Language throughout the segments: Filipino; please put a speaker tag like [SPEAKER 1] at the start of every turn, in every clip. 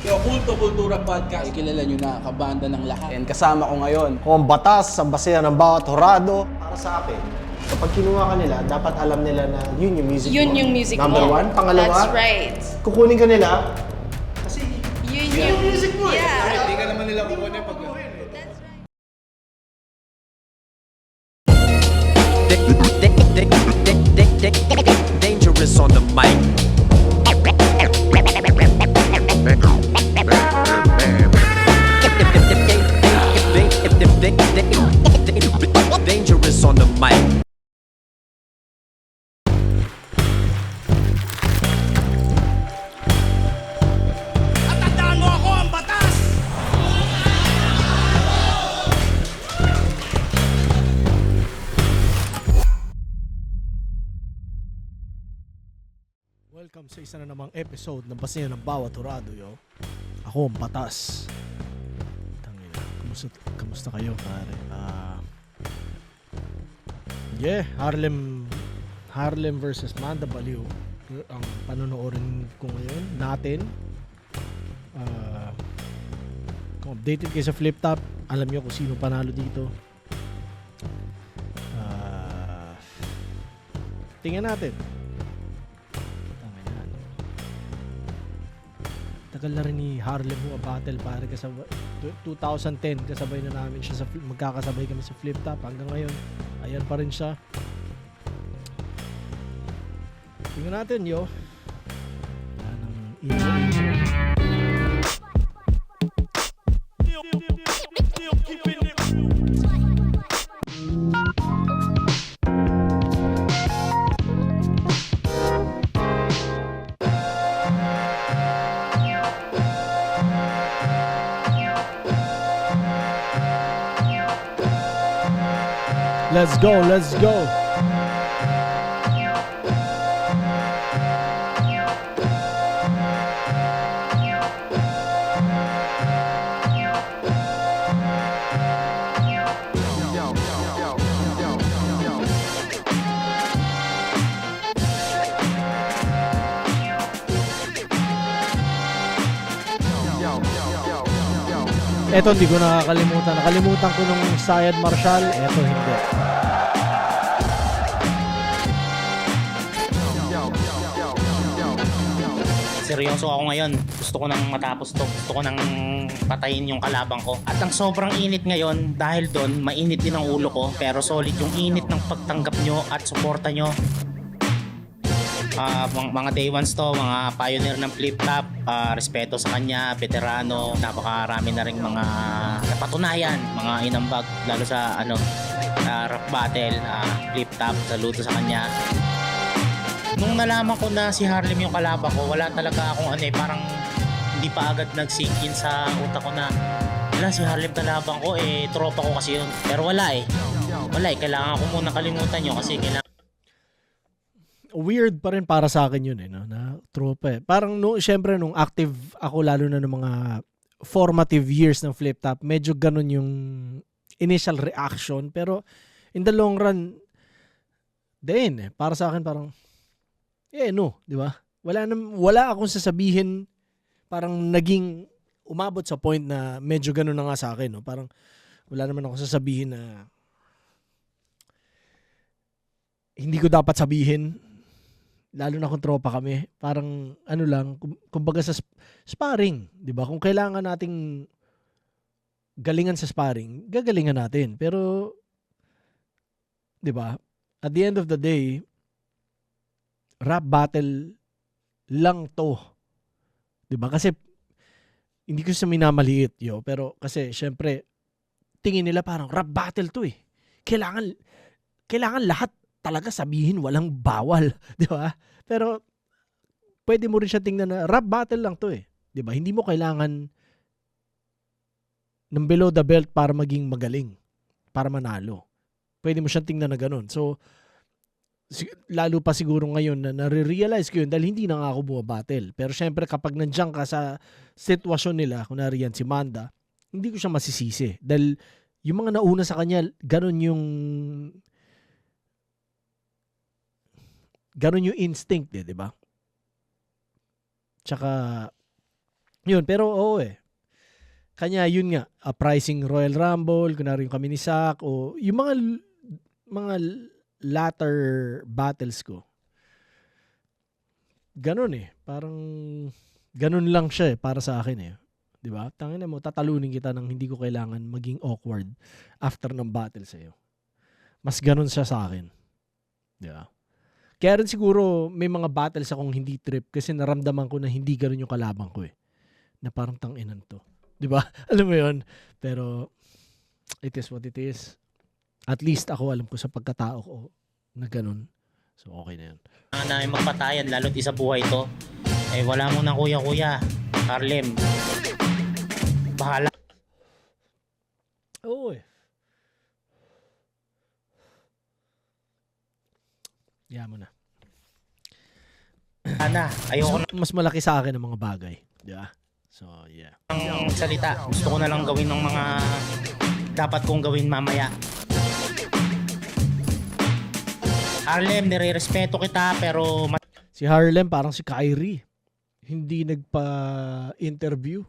[SPEAKER 1] Yo, Kulto Kultura Podcast.
[SPEAKER 2] Ay, kilala nyo na, kabanda ng lahat.
[SPEAKER 3] And kasama ko ngayon.
[SPEAKER 4] Kung ang batas sa basehan ng bawat horado, para sa akin, kapag kinuha ka nila, dapat alam nila na yun yung music
[SPEAKER 5] Yun
[SPEAKER 4] mo.
[SPEAKER 5] yung music
[SPEAKER 4] Number
[SPEAKER 5] mo.
[SPEAKER 4] one. Pangalawa,
[SPEAKER 5] That's right.
[SPEAKER 4] kukunin ka nila, kasi
[SPEAKER 5] Yun
[SPEAKER 4] yung music mo
[SPEAKER 5] Yeah.
[SPEAKER 1] Hindi ka naman nila kukunin pag...
[SPEAKER 6] Dangerous on the mic. Dangerous on the mic.
[SPEAKER 1] Tandaan mo ako ang batas!
[SPEAKER 7] Welcome sa isa na namang episode ng Basehan ng Bawat Horado, yo. Ako ang batas. Tangina, kamusta kayo, pare? Harlem versus Manda Baliw. Ang panonoodin ko ngayon natin. Kung updated kayo sa Flip Top, alam niyo kung sino panalo dito. Tingnan natin. Tagal na rin ni Harlem battle, pare, kasabay 2010 kasabay na namin siya magkakasabay kami sa Flip Top hanggang ngayon. Ayan pa rin siya. Tingnan natin, yo. Yan ang intro. Let's go, let's go. Eto hindi ko nakakalimutan. Nakalimutan ko nung Syed Marshall. Eto hindi.
[SPEAKER 8] Seryoso ako ngayon. Gusto ko nang matapos to. Gusto ko nang patayin yung kalabang ko. At ang sobrang init ngayon, dahil doon, mainit din ang ulo ko. Pero solid yung init ng pagtanggap nyo at suporta nyo. Mga day ones to, mga pioneer ng Flip Top, respeto sa kanya, veterano, napakarami na ring mga napatunayan, mga inambag, lalo sa rap battle, Flip Top, saludo sa kanya. Nung nalaman ko na si Harlem yung kalaban ko, wala talaga akong parang hindi pa agad nag-sink in sa utak ko na wala, si Harlem kalaban ko, tropa ko kasi yun. Pero wala kailangan ko muna kalimutan yun kasi kailangan.
[SPEAKER 7] Weird pa rin para sa akin yun, no? Na tropa. Parang syempre nung active ako, lalo na nung mga formative years ng Flip Top, medyo ganun yung initial reaction. Pero in the long run, para sa akin parang, no, di ba? Wala akong sasabihin, parang naging umabot sa point na medyo ganun na nga sa akin, no? Parang wala naman akong sasabihin na hindi ko dapat sabihin. Lalo na kung tropa kami, parang lang, kumbaga sa sparring, 'di ba? Kung kailangan nating galingan sa sparring, gagalingan natin. Pero 'di ba? At the end of the day, rap battle lang 'to. 'Di ba? Kasi hindi ko siya minamaliit, pero kasi syempre tingin nila parang rap battle 'to eh. Kailangan lahat talaga sabihin, walang bawal, di ba? Pero pwede mo rin siya tingnan na rap battle lang 'to eh, di ba? Hindi mo kailangan ng below the belt para maging magaling, para manalo. Pwede mo siyang tingnan na ganun. So lalo pa siguro ngayon na nare-realize ko yun dahil hindi na nga ako bumabattle. Pero syempre kapag nandiyan ka sa sitwasyon nila, kunwari yan si Manda, hindi ko siya masisisi dahil yung mga nauna sa kanya, ganun yung instinct, di ba? Tsaka Yun, pero oo Kanya, yun nga, pricing Royal Rumble, kunwari yung kami ni Sak, o yung mga latter battles ko. Ganon Parang, ganon lang siya para sa akin 'Di ba? Tangina mo, tatalunin kita nang hindi ko kailangan maging awkward after ng battle sa'yo. Mas ganon siya sa akin. 'Di ba? Kaya rin siguro may mga battles akong hindi trip kasi naramdaman ko na hindi ganon yung kalaban ko Na parang tanginan to. 'Di ba? Alam mo 'yon. Pero it is what it is. At least ako alam ko sa pagkatao ko na ganon. So okay na 'yun.
[SPEAKER 8] Na magpatayan, lalo't isa buhay to. Wala mo na kuya-kuya. Harlem. Bahala
[SPEAKER 7] Oo Yan mo na.
[SPEAKER 8] na. Ayoko na
[SPEAKER 7] Mas malaki sa akin ang mga bagay. Di ba? So, yeah.
[SPEAKER 8] ng salita. Gusto ko na lang gawin ng mga dapat kong gawin mamaya. Harlem, nire-respeto kita pero
[SPEAKER 7] Si Harlem parang si Kyrie. Hindi nagpa-interview.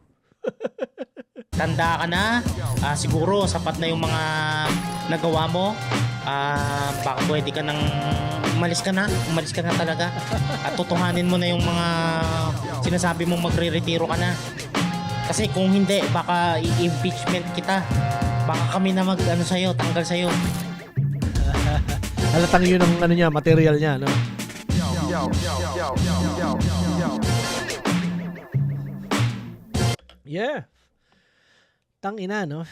[SPEAKER 8] tanda ka na. Siguro sapat na yung mga nagawa mo. Baka pwede ka nang umalis ka na talaga. At tutuhanin mo na yung mga sinasabi mong magre-retiro ka na. Kasi kung hindi, baka i-impeachment kita. Baka kami na tanggal sa'yo.
[SPEAKER 7] Halatang yun ang material niya, no? Yeah. Tangina, no?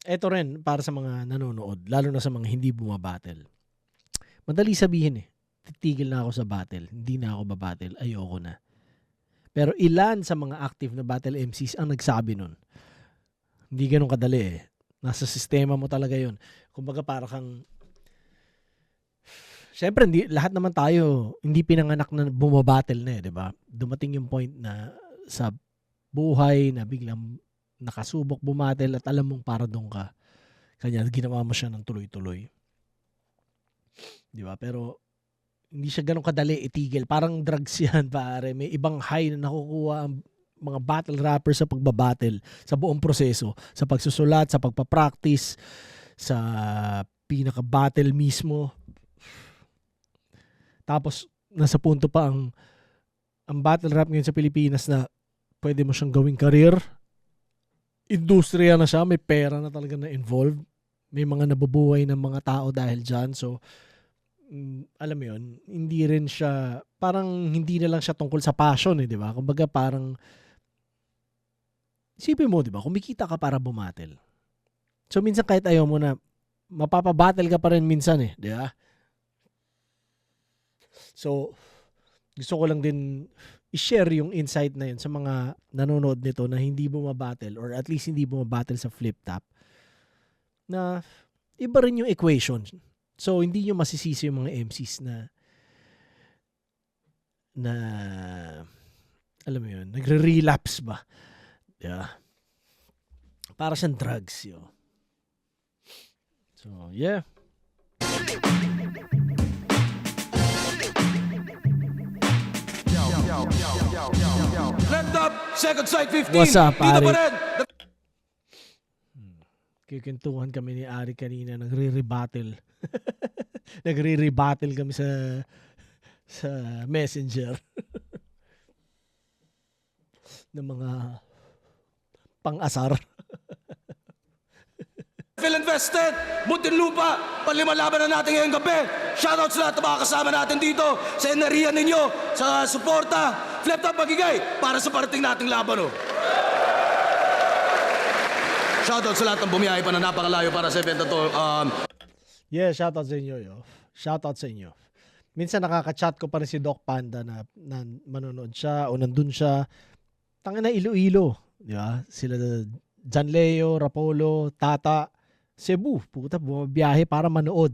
[SPEAKER 7] Ito rin para sa mga nanonood, lalo na sa mga hindi bumabattle. Madali sabihin titigil na ako sa battle, hindi na ako babattle, ayoko na. Pero ilan sa mga active na battle MCs ang nagsabi nun? Hindi ganun kadali Nasa sistema mo talaga yun. Kumbaga para kang Siyempre, lahat naman tayo hindi pinanganak na bumabattle na 'di ba? Dumating yung point na sa buhay na biglang nakasubok bumattle at alam mong para doon ka. Kanya ginawa mo siya ng tuloy-tuloy. 'Di ba? Pero hindi siya ganun kadali itigil. Parang drugs yan, pare. May ibang high na nakukuha ang mga battle rappers sa pagbabattle, sa buong proseso, sa pagsusulat, sa pagpapractice, sa pinaka-battle mismo. Tapos, nasa punto pa ang battle rap ngayon sa Pilipinas na pwede mo siyang gawing career. Industriya na siya, may pera na talaga na involved. May mga nabubuhay ng mga tao dahil dyan. So, alam mo yun, hindi rin siya, parang hindi na lang siya tungkol sa passion di ba? Kumbaga parang, isipin mo, di ba? Kumikita ka para bumatel. So, minsan kahit ayaw mo na, mapapabattle ka pa rin minsan di ba? So, gusto ko lang din i-share yung insight na yun sa mga nanonood nito na hindi bumabattle or at least hindi bumabattle sa flip top na iba rin yung equation. So, hindi nyo masisisi yung mga MCs na alam mo yun, nagre-relapse ba? Yeah. Para siyang drugs yun. So, yeah.
[SPEAKER 1] Left up, second side 15.
[SPEAKER 7] What's up,
[SPEAKER 1] Dito
[SPEAKER 7] Ari?
[SPEAKER 1] pa rin.
[SPEAKER 7] Kikintuhan kami ni Ari kanina, nagre-rebattle. Nagre-rebattle kami sa Messenger. ng mga pang-asar.
[SPEAKER 1] Phil Invested, Muntinlupa, panlima laban na natin ngayong gabi. Shoutout sa lahat ng mga kasama natin dito, sa enerhiya ninyo, sa suporta. Flip top magigay para sa parating nating laban. Shoutout sa lahat ng bumiyahe pa na napakalayo para sa event na to.
[SPEAKER 7] Yeah, shoutout sa inyo. Shoutout sa inyo. Minsan nakaka-chat ko pa rin si Doc Panda na manonood siya o nandun siya. Tangina Iloilo. Di ba? Sila John Leo, Rapolo, Tata, Cebu. Puta, bumabiyahe para manood.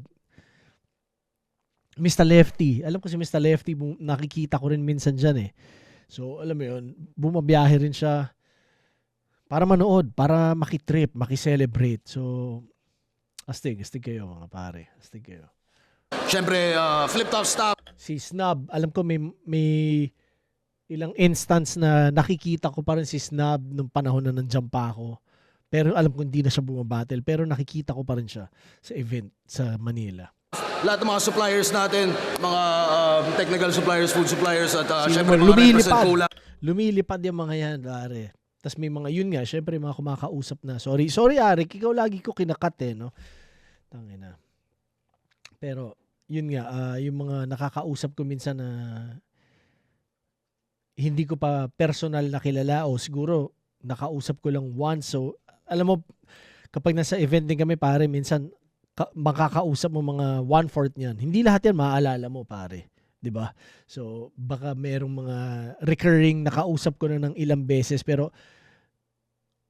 [SPEAKER 7] Mr. Lefty. Alam ko si Mr. Lefty, nakikita ko rin minsan dyan So, alam mo yun, bumabiyahe rin siya para manood, para makitrip, makicelebrate. So, astig kayo mga pare. Astig kayo.
[SPEAKER 1] Siyempre, flip top stop.
[SPEAKER 7] Si Snub, alam ko may ilang instance na nakikita ko pa rin si Snub nung panahon na nandiyan pa ako. Pero alam ko hindi na siya bumabattle. Pero nakikita ko pa rin siya sa event sa Manila.
[SPEAKER 1] Lahat ng mga suppliers natin, mga technical suppliers, food suppliers, at
[SPEAKER 7] Sino
[SPEAKER 1] syempre
[SPEAKER 7] mo,
[SPEAKER 1] mga represent Cola.
[SPEAKER 7] Lumilipad yung mga yan, pare. Tapos may mga, yun nga, syempre mga kumakausap na. Sorry, Arik, ikaw lagi ko kinakat eh, no? Tangina. Pero, yun nga, yung mga nakakausap ko minsan na hindi ko pa personal na kilala o siguro nakausap ko lang once. So, alam mo, kapag nasa event din kami, pare, minsan makakausap mo mga 1/4 niyan. Hindi lahat yan maaalala mo, pare. 'Di ba? So, baka merong mga recurring nakausap ko na ng ilang beses pero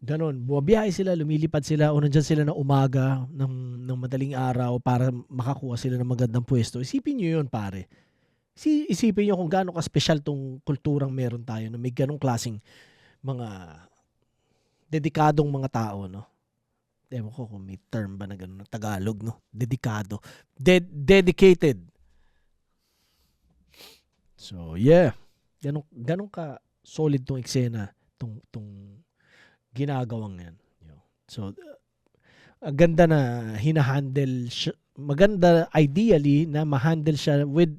[SPEAKER 7] ganon, bumabiyahe sila, lumilipad sila o nandyan sila na umaga ng madaling araw para makakuha sila ng magandang pwesto. Isipin nyo yun, pare. Isipin nyo kung gaano ka-special tong kulturang meron tayo na may ganong klaseng mga dedikadong mga tao, no? Ewan ko kung may term ba na gano'n na Tagalog, no? Dedikado. Dedicated. So, yeah. Ganun ka solid tong eksena, tong ginagawang yan. So, ang ganda na hinahandle siya. Maganda, ideally, na mahandle siya with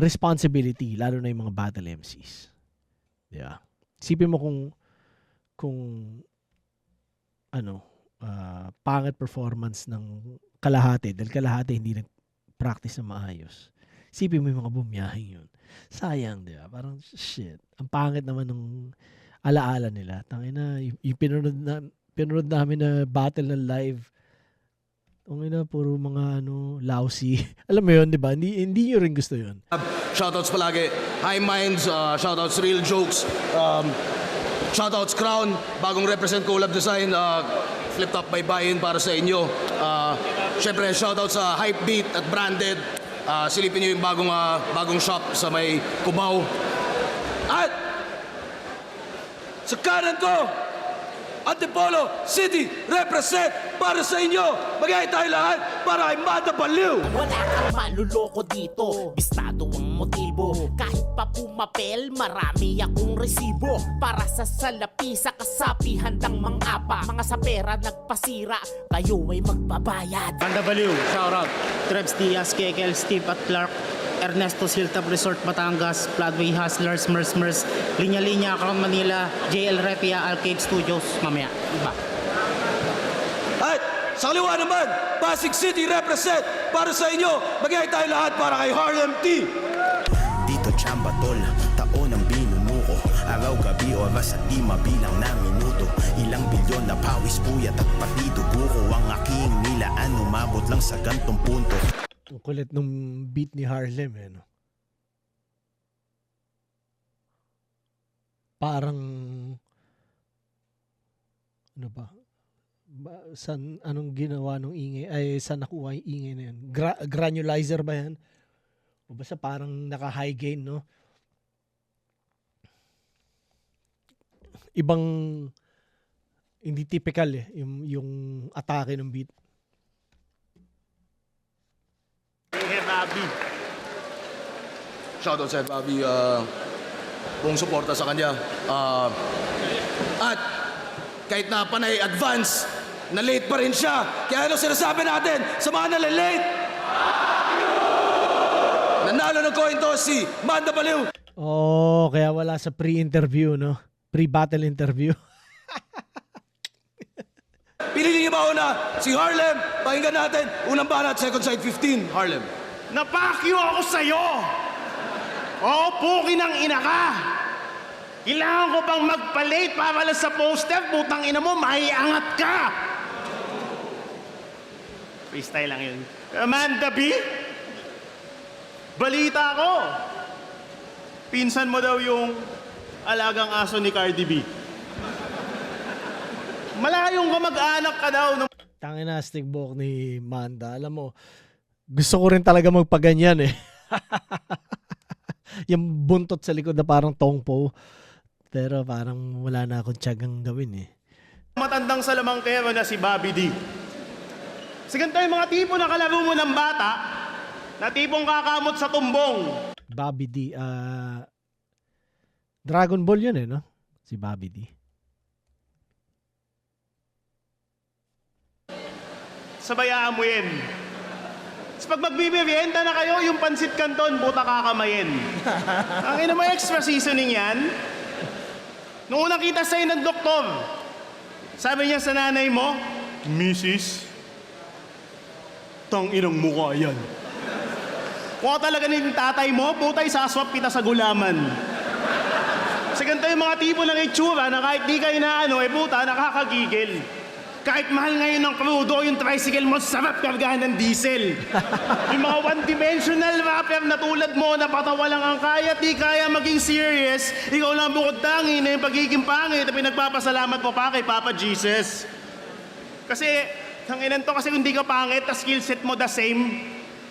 [SPEAKER 7] responsibility, lalo na yung mga battle MCs. Yeah. Isipin mo kung pangit performance ng kalahati dahil kalahati hindi nag-practice na maayos. Isipin mo yung mga bumiyahing yun. Sayang, di ba? Parang, shit. Ang pangit naman ng alaala nila. Tangina, yung pinunod namin na battle na live, tangina, puro mga lousy. Alam mo yun, di ba? Hindi nyo rin gusto yun.
[SPEAKER 1] Shoutouts palagi. High Minds, shoutouts Real Jokes, shoutouts Crown, bagong represent collab design, Flip Top by Buy-in para sa inyo. Siyempre, shoutouts sa Hype Beat at Branded. Silipin nyo yung bagong shop sa may Cubao. At sa kanan ko, Antipolo City represent para sa inyo. Magay tayo lahat para kay Manda Baliw.
[SPEAKER 3] Wala kang manluloko dito, bistado ang motibo. Kahit pa pumapel, marami akong resibo. Para sa salapi, sa kasapi, handang mangapa. Mga sa pera nagpasira, kayo ay magbabayad.
[SPEAKER 8] Banda Baliw, shoutout. Trebs Diaz, KKL, Steve at Clark, Ernesto Hilltop Resort, Batangas, Floodway Hustlers, Mers, Linya-Linya, Crown Manila, JL Repia, Arcade Studios, mamaya. Iba.
[SPEAKER 1] At sa kaliwa naman, Pasig City represent para sa inyo. Magay tayo lahat para kay Harlem T.
[SPEAKER 5] Dito Chamba tol, taon ang binunuko. Araw-gabi, oras at di mabilang na minuto. Ilang bilyon na pawis, puyat at pati dugo ko. Ang aking nilaan, umabot lang sa gantong punto.
[SPEAKER 7] Ang kulit nung beat ni Harlem, eh, no? Parang, ano ba? Anong ginawa nung ingay? Ay, saan nakuha yung ingay na yan? Granulizer ba yan? O basta parang naka-high gain, no? Ibang, hindi typical eh, yung atake ng beat.
[SPEAKER 1] Shoutout sa Bobby, buong suporta sa kanya. At kahit na panay advance, na late pa rin siya. Kaya ano sinasabi natin sa mga nalilate? Nanalo ng coin toss si Manda Baliw.
[SPEAKER 7] Oh, kaya wala sa pre-interview, no? Pre-battle interview.
[SPEAKER 1] Pinili niyo ba una? Si Harlem. Pakinggan natin. Unang banat, second side 15. Harlem.
[SPEAKER 9] Napakyo ako sa'yo! Oo, pukin ang ina ka! Kailangan ko bang magpa-late para lang sa poster? Putang ina mo, maiangat ka! Freestyle lang yun. Amanda B? Balita ko! Pinsan mo daw yung alagang aso ni Cardi B. Malayong kamag-anak ka daw.
[SPEAKER 7] Tangina, stickbok ni Manda. Alam mo, gusto ko rin talaga magpaganyan eh. Yung buntot sa likod na parang tongpo. Pero parang wala na akong tiyagang gawin eh.
[SPEAKER 9] Matandang salamangkero na si Bobby D. Sa ganito yung mga tipo na kalaro mo ng bata, na tipong kakamot sa tumbong.
[SPEAKER 7] Bobby D, Dragon Ball yun no? Si Bobby D.
[SPEAKER 9] Sabayaan mo yan. Tapos pag magbibirienta na kayo, yung pansit canton, buta kakamayin. Ang ina mo extra seasoning yan. Nung unang kita sa'yo ng doktor, sabi niya sa nanay mo, Mrs. Tang inang mukha yan. Kung ako talaga ng tatay mo, putay saswap kita sa gulaman. Kasi ganito yung mga tipo ng itsura na kahit di kayo na puta, nakakagigil. Kahit mahal ngayon ng crudo, yung tricycle mo, sarap kargahan ng diesel. Yung mga one-dimensional rapper na tulad mo, na patawa lang ang kaya, di kaya maging serious, ikaw lang bukod tangi na yung pagiging pangit na pinagpapasalamat mo pa kay Papa Jesus. Kasi, tanginan to, kasi kung di ka pangit, na skill set mo the same,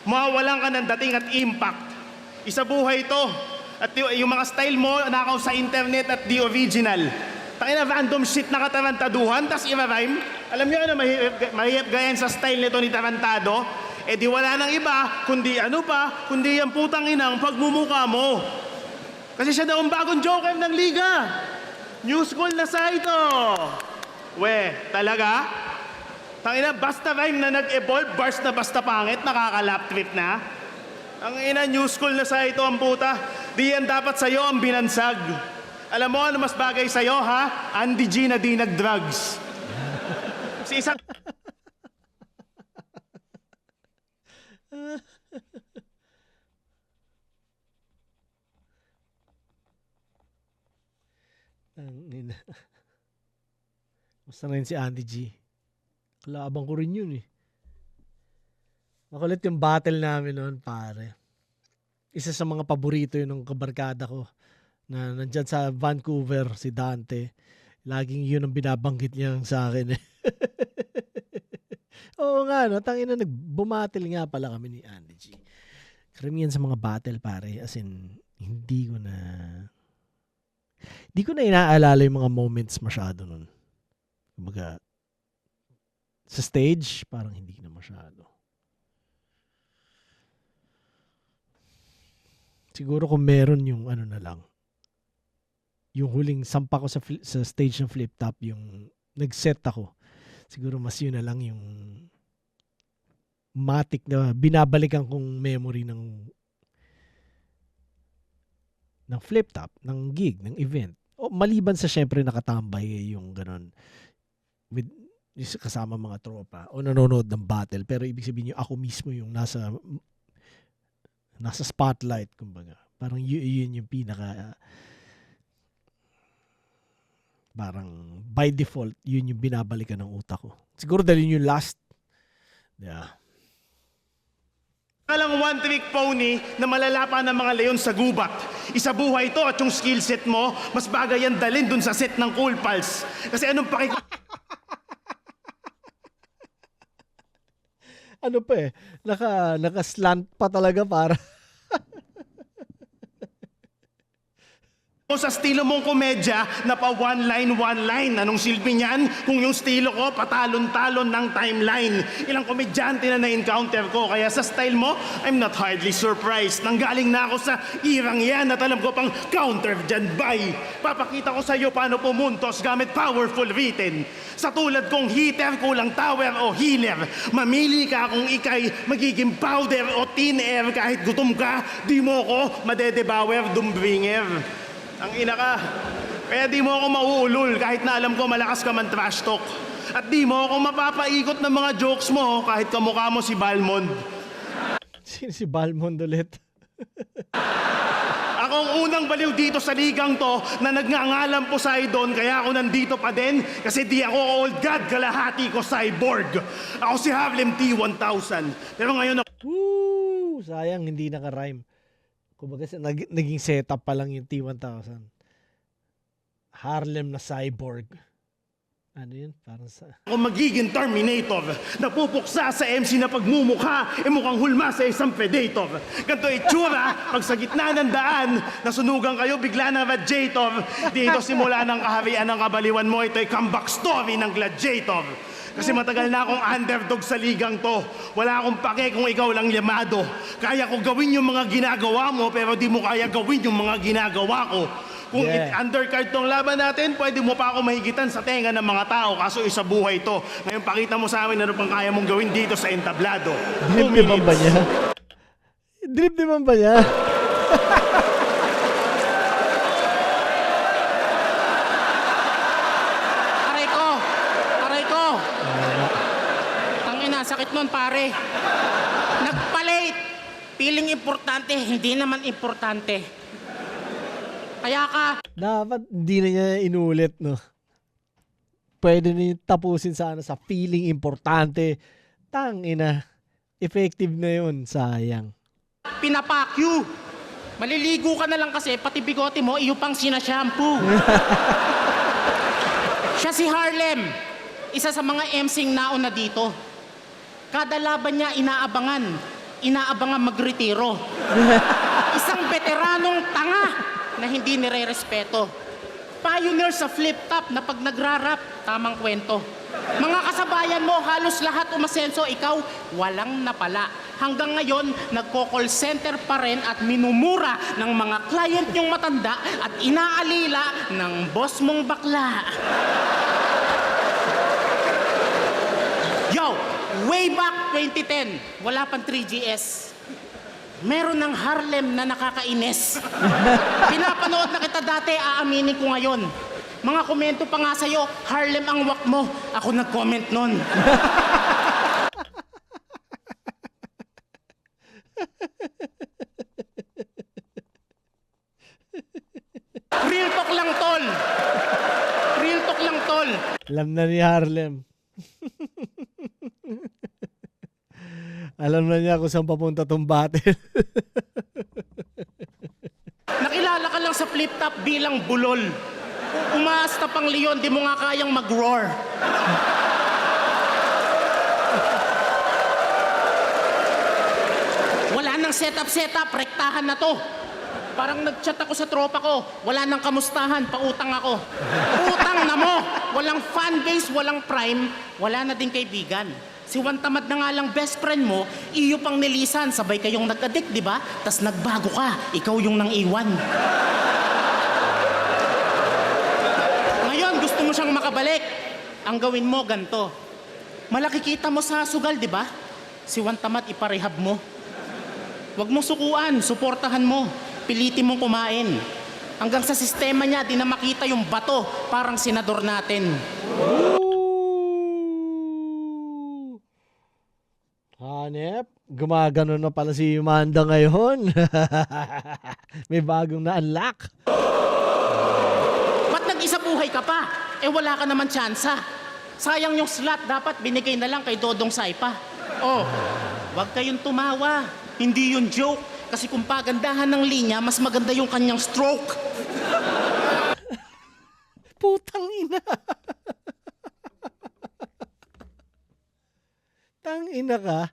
[SPEAKER 9] mawawalan ka ng dating at impact. Isa buhay to. At yung mga style mo, nakaw sa internet at di original. Tangina random shit na katarantaduhan, tas i-rhyme. Alam niyo na mahirap gayan sa style nito ni Tarantado? Eh di wala nang iba, kundi kundi yung putang inang pagmumuka mo. Kasi siya daw ang bagong Joker ng liga. New school na sa ito. We, talaga? Tangina, basta rhyme na nag-evolve, bars na basta pangit, nakaka-lap trip na. Ang ina, new school na sa ito ang puta. Di yan dapat sa'yo ang binansag. Alam mo ano mas bagay sa'yo, ha? Andy G na di nag-drugs. Si isang...
[SPEAKER 7] Basta na rin si Andy G. Kalabang ko rin yun Makulit yung battle namin noon, pare. Isa sa mga paborito yun ng kabarkada ko na nandyan sa Vancouver, si Dante. Laging yun ang binabanggit niya sa akin. Oo nga, no? Tangina, nagbumatil nga pala kami ni Andy G. Karamihan sa mga battle, pare. As in, hindi ko na inaalala yung mga moments masyado nun. Kumbaga, sa stage, parang hindi na masyado. Siguro kung meron yung na lang, yung huling sampa ko sa stage ng flip top, yung nag-set ako. Siguro mas yun na lang yung matic na binabalikan kong memory ng flip top, ng gig, ng event. O maliban sa syempre nakatambay yung ganun with kasama mga tropa o nanonood ng battle, pero ibig sabihin yung ako mismo yung nasa spotlight, kumbaga. Parang yun yung pinaka parang by default, yun yung binabalikan ng utak ko. Siguro dahil yun yung last. Yeah.
[SPEAKER 9] Alang one-trick pony na malalapa ng mga leon sa gubat. Isa buhay ito at yung skill set mo, mas bagay yan dalhin dun sa set ng Cool Pals. Kasi anong
[SPEAKER 7] ano pa naka-slant pa talaga para
[SPEAKER 9] o sa estilo mong komedya na pa one line. Anong silbi niyan? Kung yung estilo ko, patalon-talon ng timeline. Ilang komedyante na na-encounter ko. Kaya sa style mo, I'm not hardly surprised. Nanggaling na ako sa irang yan at alam ko pang counter dyan, bye. Papakita ko sa iyo paano pumuntos gamit powerful written. Sa tulad kong heater, kulang tower o healer. Mamili ka kung ikay magiging powder o thin air. Kahit gutom ka, di mo ko madedevour, dumbringer. Ang ina ka. Kaya di mo ako mauulol kahit na alam ko malakas ka man trash talk. At di mo ako mapapaikot ng mga jokes mo kahit kamukha mo si Balmond.
[SPEAKER 7] Sino si Balmond ulit?
[SPEAKER 9] Ako ang unang baliw dito sa ligang to na nagngangalang Poseidon, kaya ako nandito pa din kasi di ako old god, kalahati ko cyborg. Ako si Harlem T-1000. Pero ngayon
[SPEAKER 7] Woo! Sayang hindi naka-rhyme. Kumbaga naging setup pa lang yung T-1000. Harlem na cyborg. Ano yun? Parang sa...
[SPEAKER 9] ako magiging Terminator. Napupuksa sa MC na pagmumukha, mukhang hulma sa isang predator. Ganto itsura, pag sa gitna ng daan, nasunugan kayo bigla ng radiator. Dito simula ng kaharian ng kabaliwan mo, ito'y comeback story ng gladiator. Kasi matagal na akong underdog sa ligang to. Wala akong pake kung ikaw lang yamado. Kaya ko gawin yung mga ginagawa mo, pero di mo kaya gawin yung mga ginagawa ko. Kung
[SPEAKER 7] Yeah.
[SPEAKER 9] undercard tong laban natin, pwede mo pa ako mahigitan sa tenga ng mga tao. Kaso isa buhay to. Ngayon pakita mo sa amin ano pang kaya mong gawin dito sa entablado.
[SPEAKER 7] Drip naman ba niya? Drip naman ba niya?
[SPEAKER 8] Aray ko! Aray ko! Tangina, sakit nun pare. Nagpa-late. Feeling importante, hindi naman importante. Kaya ka,
[SPEAKER 7] Dapat hindi na niya inulit, no? Pwede na yung tapusin sana sa feeling importante. Tangina. Effective na yun. Sayang.
[SPEAKER 8] pinapakyu. Maliligo ka na lang kasi, pati bigote mo, iyo pang sinashampoo. Siya si Harlem, isa sa mga MCing nauna dito. Kada laban niya inaabangan magretiro. Isang veteranong tanga na hindi nire-respeto. Pioneer sa flip-top na pag nagrarap, tamang kwento. Mga kasabayan mo, halos lahat umasenso, ikaw walang napala. Hanggang ngayon, nagko-call center pa rin at minumura ng mga client yung matanda at inaalila ng boss mong bakla. Yo, way back 2010, wala pang 3GS. Meron ng Harlem na nakakainis. Pinapanood na kita dati, aaminin ko ngayon. Mga komento pa nga sa'yo, Harlem ang wak mo. Ako nag-comment nun. Real talk lang, tol. Real talk lang, tol.
[SPEAKER 7] Alam na ni Harlem. Alam na niya kung saan papunta tong battle.
[SPEAKER 8] Nakilala ka lang sa flip-top bilang bulol. Umaas na pang leon, di mo nga kayang mag-roar. Wala nang setup, rektahan na to. Parang nag-chat ako sa tropa ko, wala nang kamustahan, pautang ako. Utang na mo! Walang fanbase, walang prime, wala na din kaibigan. Si Juan Tamad na nga lang best friend mo, iyo pang nilisan, sabay kayong nag-addict, di ba? Tas nagbago ka, ikaw yung nang iwan. Ngayon, gusto mo siyang makabalik. Ang gawin mo, ganto. Malaki kita mo sa sugal, di ba? Si Juan Tamad, iparehab mo. Huwag mong sukuan, suportahan mo. Pilitin mong kumain. Hanggang sa sistema niya, di na makita yung bato, parang senador natin.
[SPEAKER 7] Hanep, gumagano na pala si Amanda ngayon. May bagong na-unlock.
[SPEAKER 8] Ba't nag-isa buhay ka pa? Eh wala ka naman tsansa. Sayang yung slot, dapat binigay na lang kay Dodong Saipa. Oh, wag kayong tumawa. Hindi yun joke. Kasi kung pagandahan ng linya, mas maganda yung kanyang stroke.
[SPEAKER 7] Putang ina. Tang ina ka.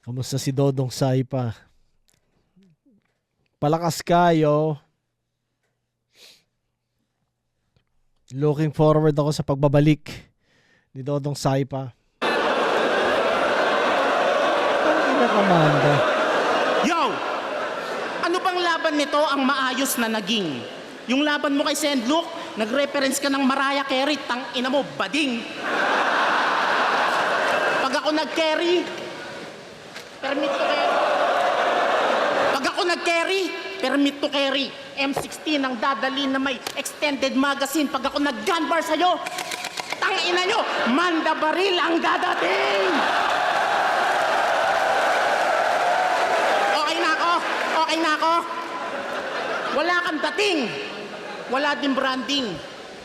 [SPEAKER 7] Kamusta si Dodong Saipa? Palakas kayo. Looking forward ako sa pagbabalik ni Dodong Saipa. Tang ina ka, Amanda.
[SPEAKER 8] Yo! Ano bang laban nito ang maayos na naging? Yung laban mo kay Saint Luke, nag-reference ka ng Mariah Carey, tang ina mo, bading. Pag ako nag-carry, permit to carry. Pag ako nag-carry, permit to carry. M16 ang dadalhin na may extended magazine. Pag ako nag-gun bar sa'yo, tang ina nyo, Manda Baril ang dadating! Okay na ako. Wala kang dating. Wala din branding.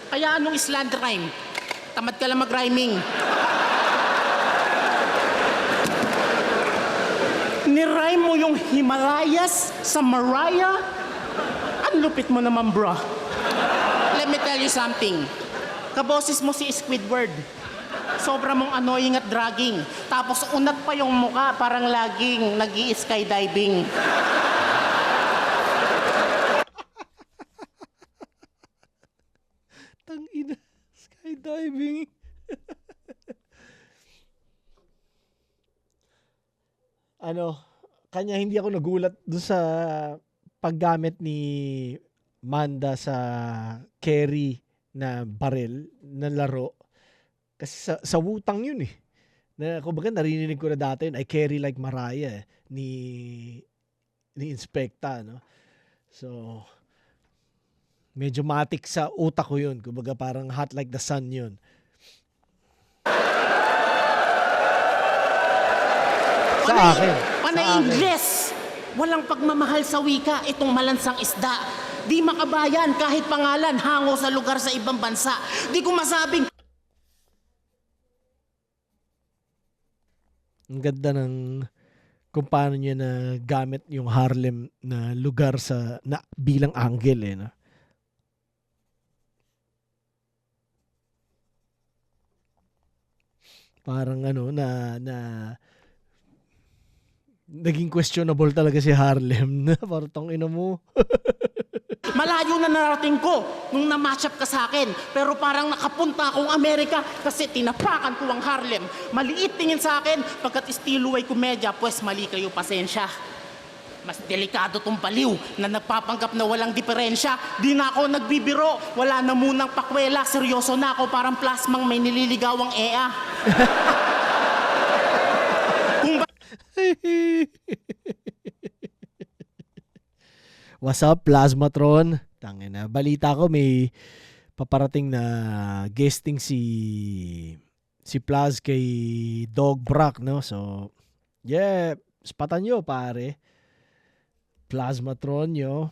[SPEAKER 8] Kaya anong slant rhyme? Tamad ka lang mag-rhyming. Nirhyme mo yung Himalayas sa Mariah? Ang lupit mo naman, bro. Let me tell you something. Kaboses mo si Squidward. Sobra mong annoying at dragging. Tapos unat pa yung muka, parang laging nag-i-skydiving.
[SPEAKER 7] Tang ina, skydiving. Kanya hindi ako nagulat doon sa paggamit ni Manda sa carry na barel na laro. Kasi sa Wu-Tang yun eh. Na, kumbaga narinig ko na dati yun, I carry like Mariah ni Inspecta, no? So, medyo matik sa utak ko yun. Kumbaga parang hot like the sun yun. Sa akin.
[SPEAKER 3] Panay Ingles! Walang pagmamahal sa wika, itong malansang isda. Di makabayan kahit pangalan, hango sa lugar sa ibang bansa. Di ko masabing
[SPEAKER 7] Ang ganda ng kung paano niya na gamit yung Harlem na lugar sa na bilang angle eh, no? Parang na naging questionable talaga si Harlem na parang tong ina mo.
[SPEAKER 3] malayo na narating ko nung na-match up ka sa akin. Pero parang nakapunta akong Amerika kasi tinapakan ko ang Harlem. Maliit tingin sa akin, pagkat estilo ay komedya, pues mali kayo, pasensya. Mas delikado tong baliw na nagpapanggap na walang diferensya. Di na ako nagbibiro, wala na munang pakwela, seryoso na ako, parang plasmang may nililigawang EA.
[SPEAKER 7] What's up, Plasmatron? Tangina, balita ko may paparating na guesting si Plaz kay Dog Brock, no? So, yeah, spatan nyo, pare. Plasmatron nyo.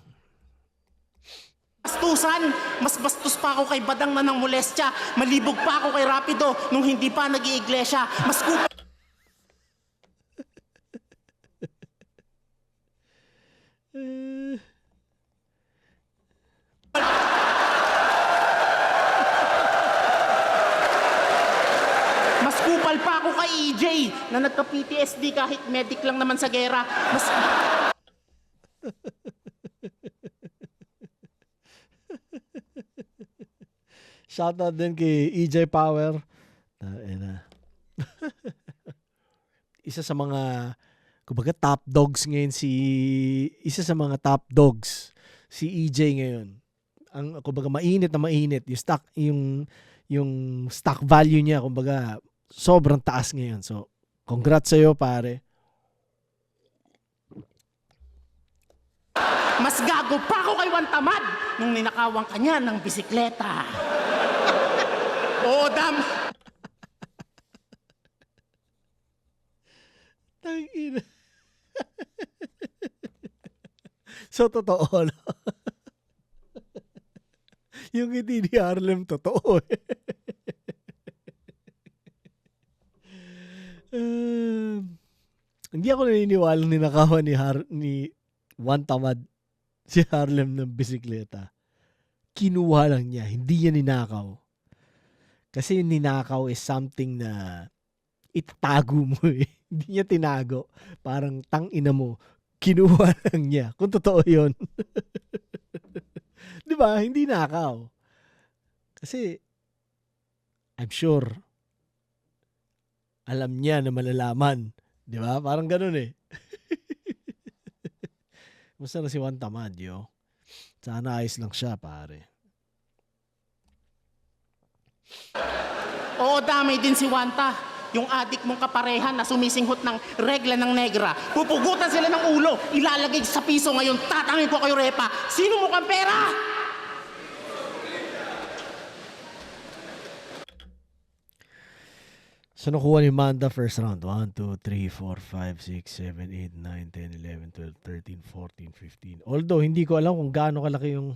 [SPEAKER 3] Bastusan, mas bastos pa ako kay Badang na ng molestya. Malibog pa ako kay Rapido nung hindi pa nag-iiglesia. Mas Mas kupal pa ako kay EJ na nagka-PTSD kahit medic lang naman sa gera.
[SPEAKER 7] Shoutout din kay EJ Power. Isa sa mga kumbaga top dogs ngayon isa sa mga top dogs si EJ ngayon. Ang kumbaga mainit na mainit yung stock value niya kumbaga sobrang taas ngayon. So congrats sa iyo, pare.
[SPEAKER 3] Mas gago pa ako kay Juan Tamad nung ninakawan kanya ng bisikleta. Oo, dam.
[SPEAKER 7] Tangina. So, totoo, no? Yung hindi ni Harlem, totoo eh. Hindi ako naniniwala ninakawan ni Juan Tamad si Harlem ng bisikleta. Kinuha lang niya, hindi niya ninakaw. Kasi ninakaw is something na itatago mo eh. Hindi niya tinago. Parang tangina mo. Kinuha lang niya. Kung totoo yun. Di ba? Hindi nakaw. Kasi, I'm sure, alam niya na malalaman. Di ba? Parang ganun eh. Musta na si Juan Tamad, yo? Sana ayos lang siya, pare.
[SPEAKER 3] Oo, damay din si Wanta. Yung adik mong kaparehan na sumisinghot ng regla ng negra. Pupugutan sila ng ulo, ilalagay sa piso ngayon, tatangin ko kayo, Repa. Sino mo kang pera?
[SPEAKER 7] So, nakuha ni Manda first round. 1, 2, 3, 4, 5, 6, 7, 8, 9, 10, 11, 12, 13, 14, 15. Although, hindi ko alam kung gaano kalaki yung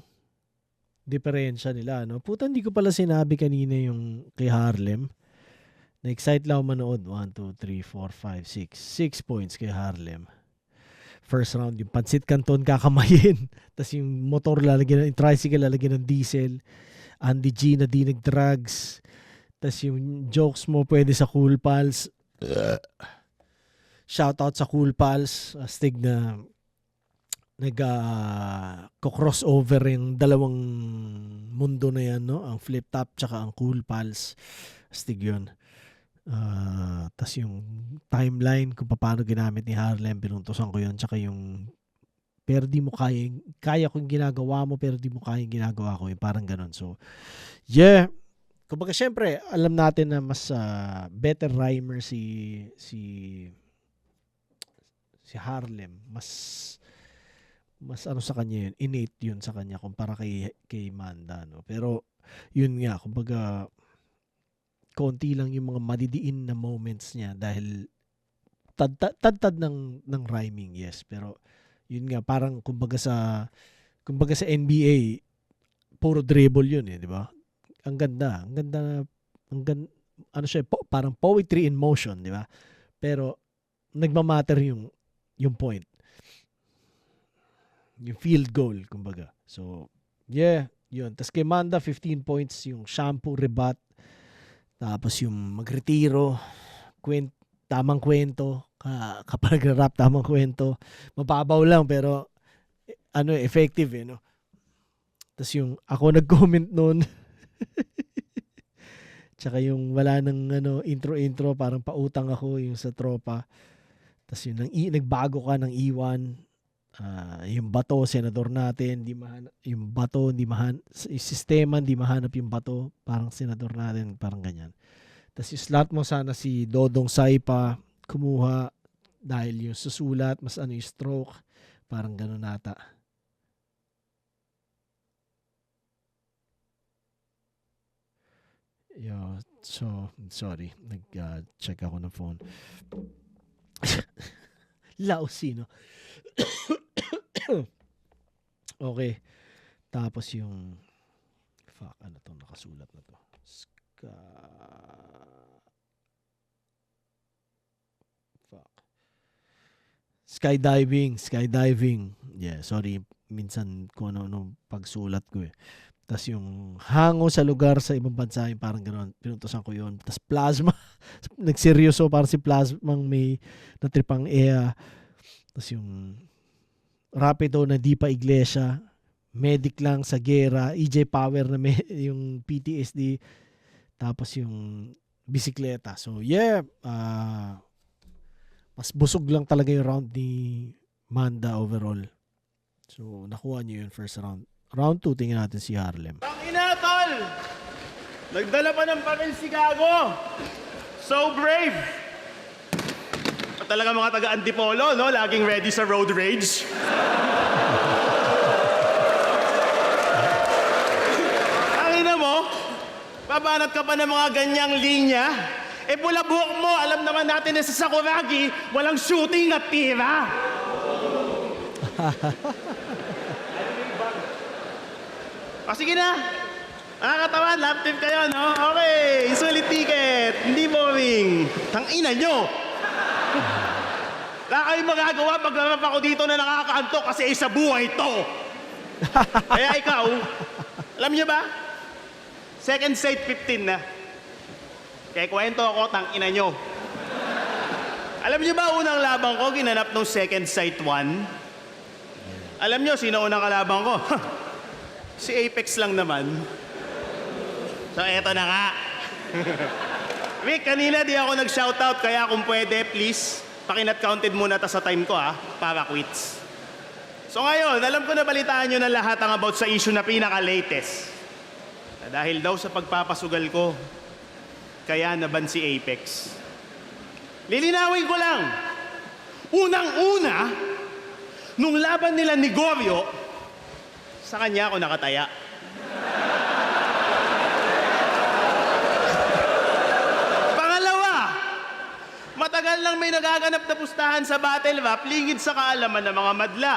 [SPEAKER 7] diferensya nila. No? Puta, hindi ko pala sinabi kanina yung kay Harlem. Na-excite lang ako manood. 1, 2, 3, 4, 5, 6. 6 points kay Harlem. First round, yung Pansit Canton kakamayin. Tapos yung motor lalagyan, yung tricycle lalagyan ng diesel. Andy G na di nag-drugs. Tapos yung jokes mo pwede sa Cool Pals. Shoutout sa Cool Pals. Astig na nag-crossover yung dalawang mundo na yan, no? Ang Flip Top tsaka ang Cool Pals. Astig yun. Tapos yung timeline kung paano ginamit ni Harlem, pinuntosan ko yun. Tsaka yung pero di mo kaya ko yung ginagawa mo, pero di mo kaya yung ginagawa ko. Yung parang ganun. So, yeah. Kumbaga, syempre, alam natin na mas better rhymer si Harlem. Mas ano sa kanya yun, innate yun sa kanya kumpara kay Manda, no? Pero, yun nga, kumbaga, konti lang yung mga madidiin na moments niya dahil tad ng rhyming, yes. Pero, yun nga, parang kumbaga sa NBA, puro dribble yun di ba? Ang ganda, ano siya, parang poetry in motion, di ba? Pero, nagmamatter yung point. Yung field goal, kumbaga. So, yeah, yun. Tapos kay Manda, 15 points, yung shampoo, rebat, tapos yung magretiro, tamang kwento, kapag rap tamang kwento, mababaw lang, pero, effective, no? Tapos yung, ako nag-comment noon, tsaka yung wala nang, intro, parang pautang ako, yung sa tropa. Tapos yung nagbago ka ng iwan, yung bato, senador natin, yung bato, yung sistema, hindi mahanap yung bato, parang senador natin, parang ganyan. Tapos yung slot mo sana si Dodong Saipa, kumuha, dahil yung susulat, mas yung stroke, parang gano'n nata. So, sorry, nag-check ako ng phone. Lousy, no? Okay. Tapos yung ano to, nakasulat na to. Skydiving. Yeah, sorry. Minsan kung ano pagsulat ko Tapos yung hango sa lugar sa ibang bansa, yung parang gano'n, pinuntusan ko yun. Tapos plasma, nagseryoso, parang si plasmang may natripang Tapos yung rapido na di pa iglesia, medic lang sa gera, EJ Power na yung PTSD, tapos yung bisikleta. So yeah, mas busog lang talaga yung round ni Manda overall. So nakuha niyo yun first round. Round 2, tingnan natin si Harlem.
[SPEAKER 9] Tangina, tol! Nagdala pa ng papel si Gago. So brave. At talaga mga taga-Antipolo, no? Laging ready sa road rage. Tangina mo, babanat ka pa ng mga ganyang linya. Pula buhok mo, alam naman natin na sa Sakuragi, walang shooting at tira. Sige na. Nakakatawan, lap team kayo, no? Okay, sulit ticket. Hindi boring. Tangina nyo. Wala kayong magagawa pag larap ako dito na nakakaantok kasi isa buhay to. Kaya ikaw, alam nyo ba? Second sight 15 na. Kaya kwento ako, tangina nyo. Alam nyo ba unang labang ko, ginanap nung second sight 1? Alam nyo, sino unang kalabang ko? Si Apex lang naman. So, eto na nga. Vic, kanina di ako nag-shoutout, kaya kung pwede, please, pakinat counted muna ta sa time ko, para quits. So ngayon, alam ko na balitaan nyo na lahat ang about sa issue na pinaka-latest. Na dahil daw sa pagpapasugal ko, kaya naban si Apex. Lilinawin ko lang. Unang-una, nung laban nila ni Goryo, sa kanya ako nakataya. Pangalawa, matagal nang may nagaganap na pustahan sa battle rap lingid sa kaalaman ng mga madla.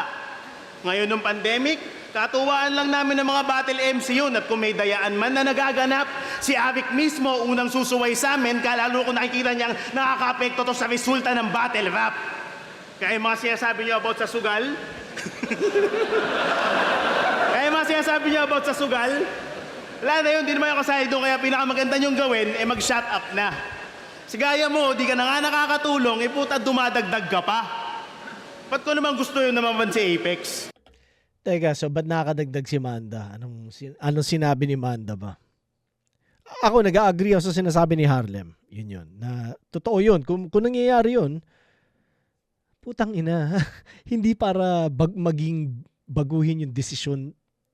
[SPEAKER 9] Ngayon nung pandemic, katuwaan lang namin ng mga battle MC yun at kung may dayaan man na nagaganap, si Avic mismo unang susuway sa amin kalalo kung nakikita niyang nakaka-apekto to sa resulta ng battle rap. Kaya yung mga sinasabi niyo about sa sugal, sinasabi niyo about sa sugal, wala na yun, di naman yung kasali doon, kaya pinakamaganda niyong gawin, mag-shut up na. Sigaya mo, di ka na nga nakakatulong, puta dumadagdag ka pa. Ba't ko naman gusto yun naman si Apex?
[SPEAKER 7] Teka, so ba't nakakadagdag si Manda? Anong sinabi ni Manda ba? Ako, nag-agree ako sa sinasabi ni Harlem. Yun. Na, totoo yun. Kung nangyayari yun, putang ina, hindi para maging baguhin yung desisyon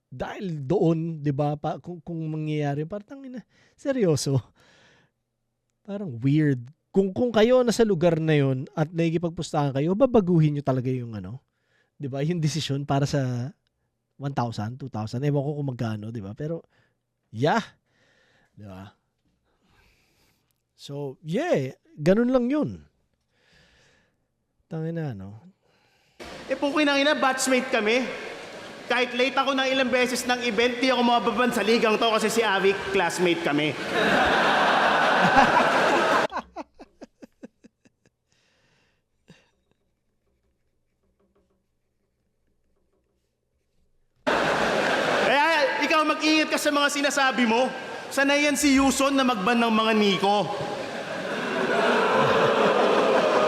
[SPEAKER 7] dahil doon, 'di ba? Kung mangyayari, parang ina, seryoso. Parang weird. Kung kayo nasa lugar na 'yon at nakikipagpustahan kayo, babaguhin niyo talaga yung 'di ba? Yung desisyon para sa 1,000, 2,000, ewan ko kung magkano, 'di ba? Pero yeah, 'di ba? So, yeah, ganun lang 'yun. Tangina,
[SPEAKER 9] Kung kinangina, batchmate kami. Kahit late ako ng ilang beses ng event, di ako mababan sa ligang to kasi si Avi, classmate kami. Kaya ikaw mag-ingat ka sa mga sinasabi mo. Sanay yan si Yuson na magban ng mga Niko.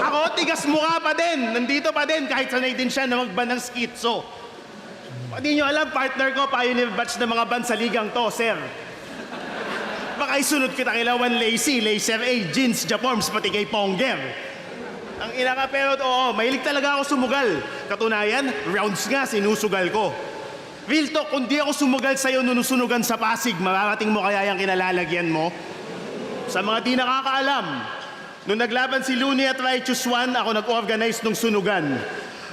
[SPEAKER 9] Ako, tigas mukha pa din. Nandito pa din kahit sanay din siya na magban ng skitso. Hindi nyo alam, partner ko, pioneer batch ng mga band sa ligang to, sir. Baka isunod kita kay Lawan Lacey, Laser A, Jeans, Japorms, pati kay Ponger. Ang ina ka, pero oo, mahilig talaga ako sumugal. Katunayan, rounds nga, sinusugal ko. Real talk, kung di ako sumugal sa'yo nunusunugan sa Pasig, mararating mo kaya yung kinalalagyan mo? Sa mga di nakakaalam, nung naglaban si Looney at Righteous One, ako nag-organize nung sunugan.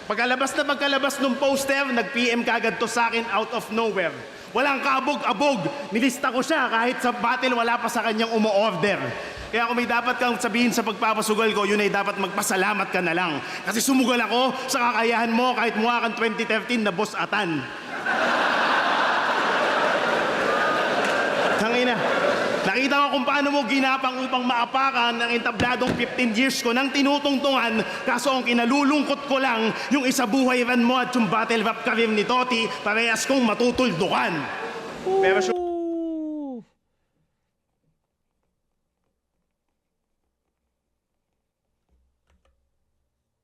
[SPEAKER 9] Pagkalabas nung poster, nag-PM kagad to sa akin out of nowhere. Walang kabog-abog, nilista ko siya kahit sa battle wala pa sa kanyang umo-order. Kaya kung may dapat kang sabihin sa pagpapasugal ko, yun ay dapat magpasalamat ka na lang. Kasi sumugal ako sa kakayahan mo kahit mukha kang 2013 na boss atan. Tangina. Nakita ko kung paano mo ginapang upang maapakan ang entabladong 15 years ko nang tinutungtungan, kaso ang kinalulungkot ko lang, yung isa buhay ran mo at yung battle rap career ni Toti, parehas kong matutuldukan. Pero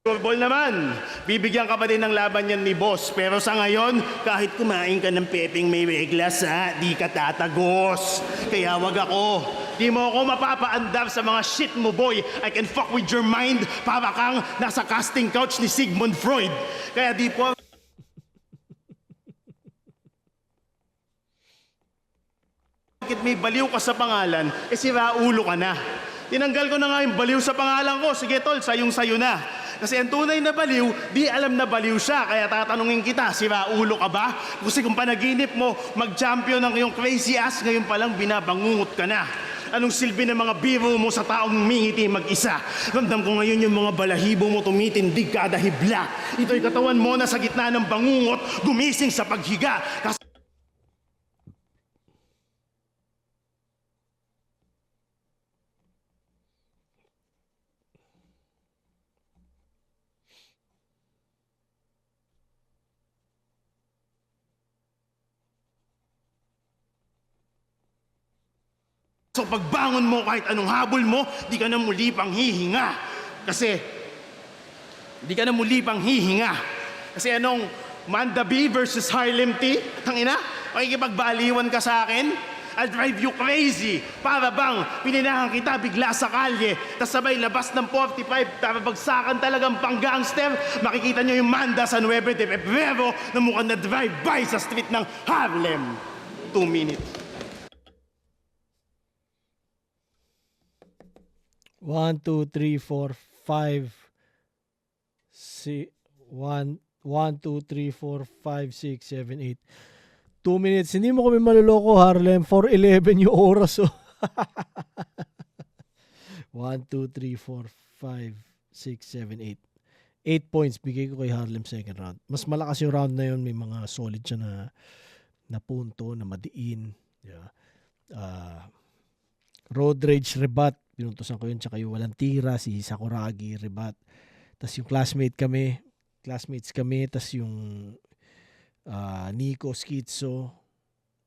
[SPEAKER 9] Ball naman, bibigyan ka pa din ng laban yan ni boss. Pero sa ngayon, kahit kumain ka ng pepeng may reglas di ka tatagos. Kaya wag ako. Di mo ako mapapaandar sa mga shit mo, boy. I can fuck with your mind para kang nasa casting couch ni Sigmund Freud. Kaya di po... Bakit may baliw ka sa pangalan, sira ulo ka na. Tinanggal ko na nga yung baliw sa pangalan ko. Sige tol, sayong-sayo na. Kasi ang tunay na baliw, di alam na baliw siya. Kaya tatanungin kita, sira ulo ka ba? Kasi kung panaginip mo, mag-champion ng iyong crazy ass, ngayon palang binabangungot ka na. Anong silbi ng mga biro mo sa taong mingiti mag-isa? Ramdam ko ngayon yung mga balahibo mo tumitindig kada hibla. Ito'y katawan mo na sa gitna ng bangungot, gumising sa paghiga. So pagbangon mo kahit anong habol mo, di ka na muli pang hihinga. Kasi, di ka na muli pang hihinga. Kasi anong Manda B versus Harlem T? Tangina, makikipagbaliwan ka sa akin? I'll drive you crazy. Para bang pininahan kita bigla sa kalye, tas sabay labas ng 45, babagsakan talagang pang-gangster. Makikita nyo yung Manda sa 9 de Febrero na mukhang na drive-by sa street ng Harlem. 2 minutes.
[SPEAKER 7] 1, 2, 3, 4, 5, 1, 2, 3, 4, 5, 6, 7, 8. 2 minutes. Hindi mo kami maluloko, Harlem. 4:11 yung oras. 1, 2, 3, 4, 5, 6, 7, 8. 8 points bigay ko kay Harlem second round. Mas malakas yung round na yun. May mga solid siya na punto, na madiin. Yeah. Road Rage Rebat. Pinuntusan ko yun, tsaka yung Walang Tira, si Sakuragi, Rebat. Tapos yung classmates kami, tapos yung Nico, Schizo,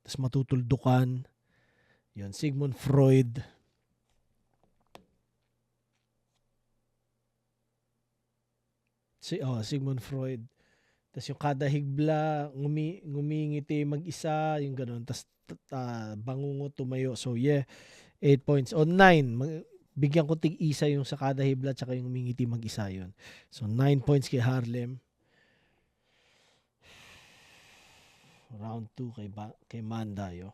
[SPEAKER 7] tapos Matutuldukan, yun, Sigmund Freud. Sigmund Freud. Tapos yung Kada Higla, ngumingiti mag-isa, yung ganun. Tapos bangungo, tumayo. So yeah, 8 points. O 9, bigyan ko tig-isa yung sa kada hibla tsaka yung umingiti mag-isa yun. So 9 points kay Harlem. Round 2 kay Mandayo.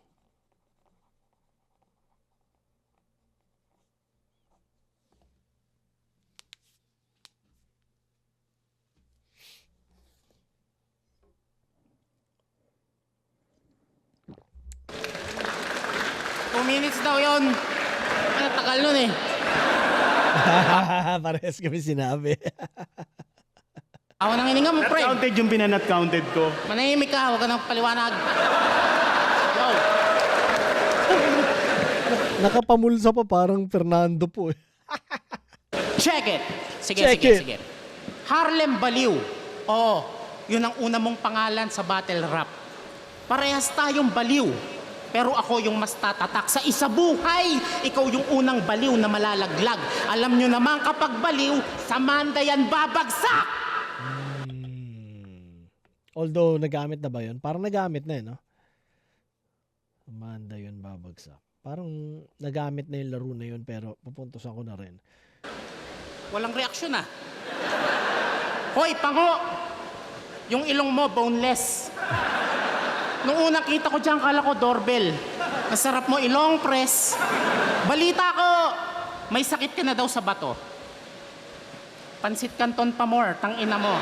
[SPEAKER 8] Minutes daw yon. Ano, tagal nun eh.
[SPEAKER 7] Parehas kami sinabi.
[SPEAKER 8] Ako nang hininga mo,
[SPEAKER 9] Not
[SPEAKER 8] pre.
[SPEAKER 9] counted yung pinanat counted ko.
[SPEAKER 8] Manahimik ka, huwag ka nang paliwanag. Yo.
[SPEAKER 7] Nakapamulsa pa parang Fernando po eh.
[SPEAKER 8] Check it. Sige,
[SPEAKER 7] Check
[SPEAKER 8] sige,
[SPEAKER 7] it.
[SPEAKER 8] sige. Harlem Baliw. Oo, yun ang una mong pangalan sa battle rap. Parehas tayong baliw. Pero ako yung mas tatatak sa isa buhay. Ikaw yung unang baliw na malalaglag. Alam nyo naman kapag baliw, sa Manda yan babagsak!
[SPEAKER 7] Although, nagamit na ba yun? Parang nagamit na no? Amanda yun babagsak. Parang nagamit na yung laro na yun pero pupuntosan ko na rin.
[SPEAKER 8] Walang reaksyon ah. Hoy, pango! Yung ilong mo, boneless. Nung unang kita ko dyan, kala ko doorbell. Masarap mo ilong press. Balita ko, may sakit ka na daw sa bato. Pansit Canton pa more, tangina mo.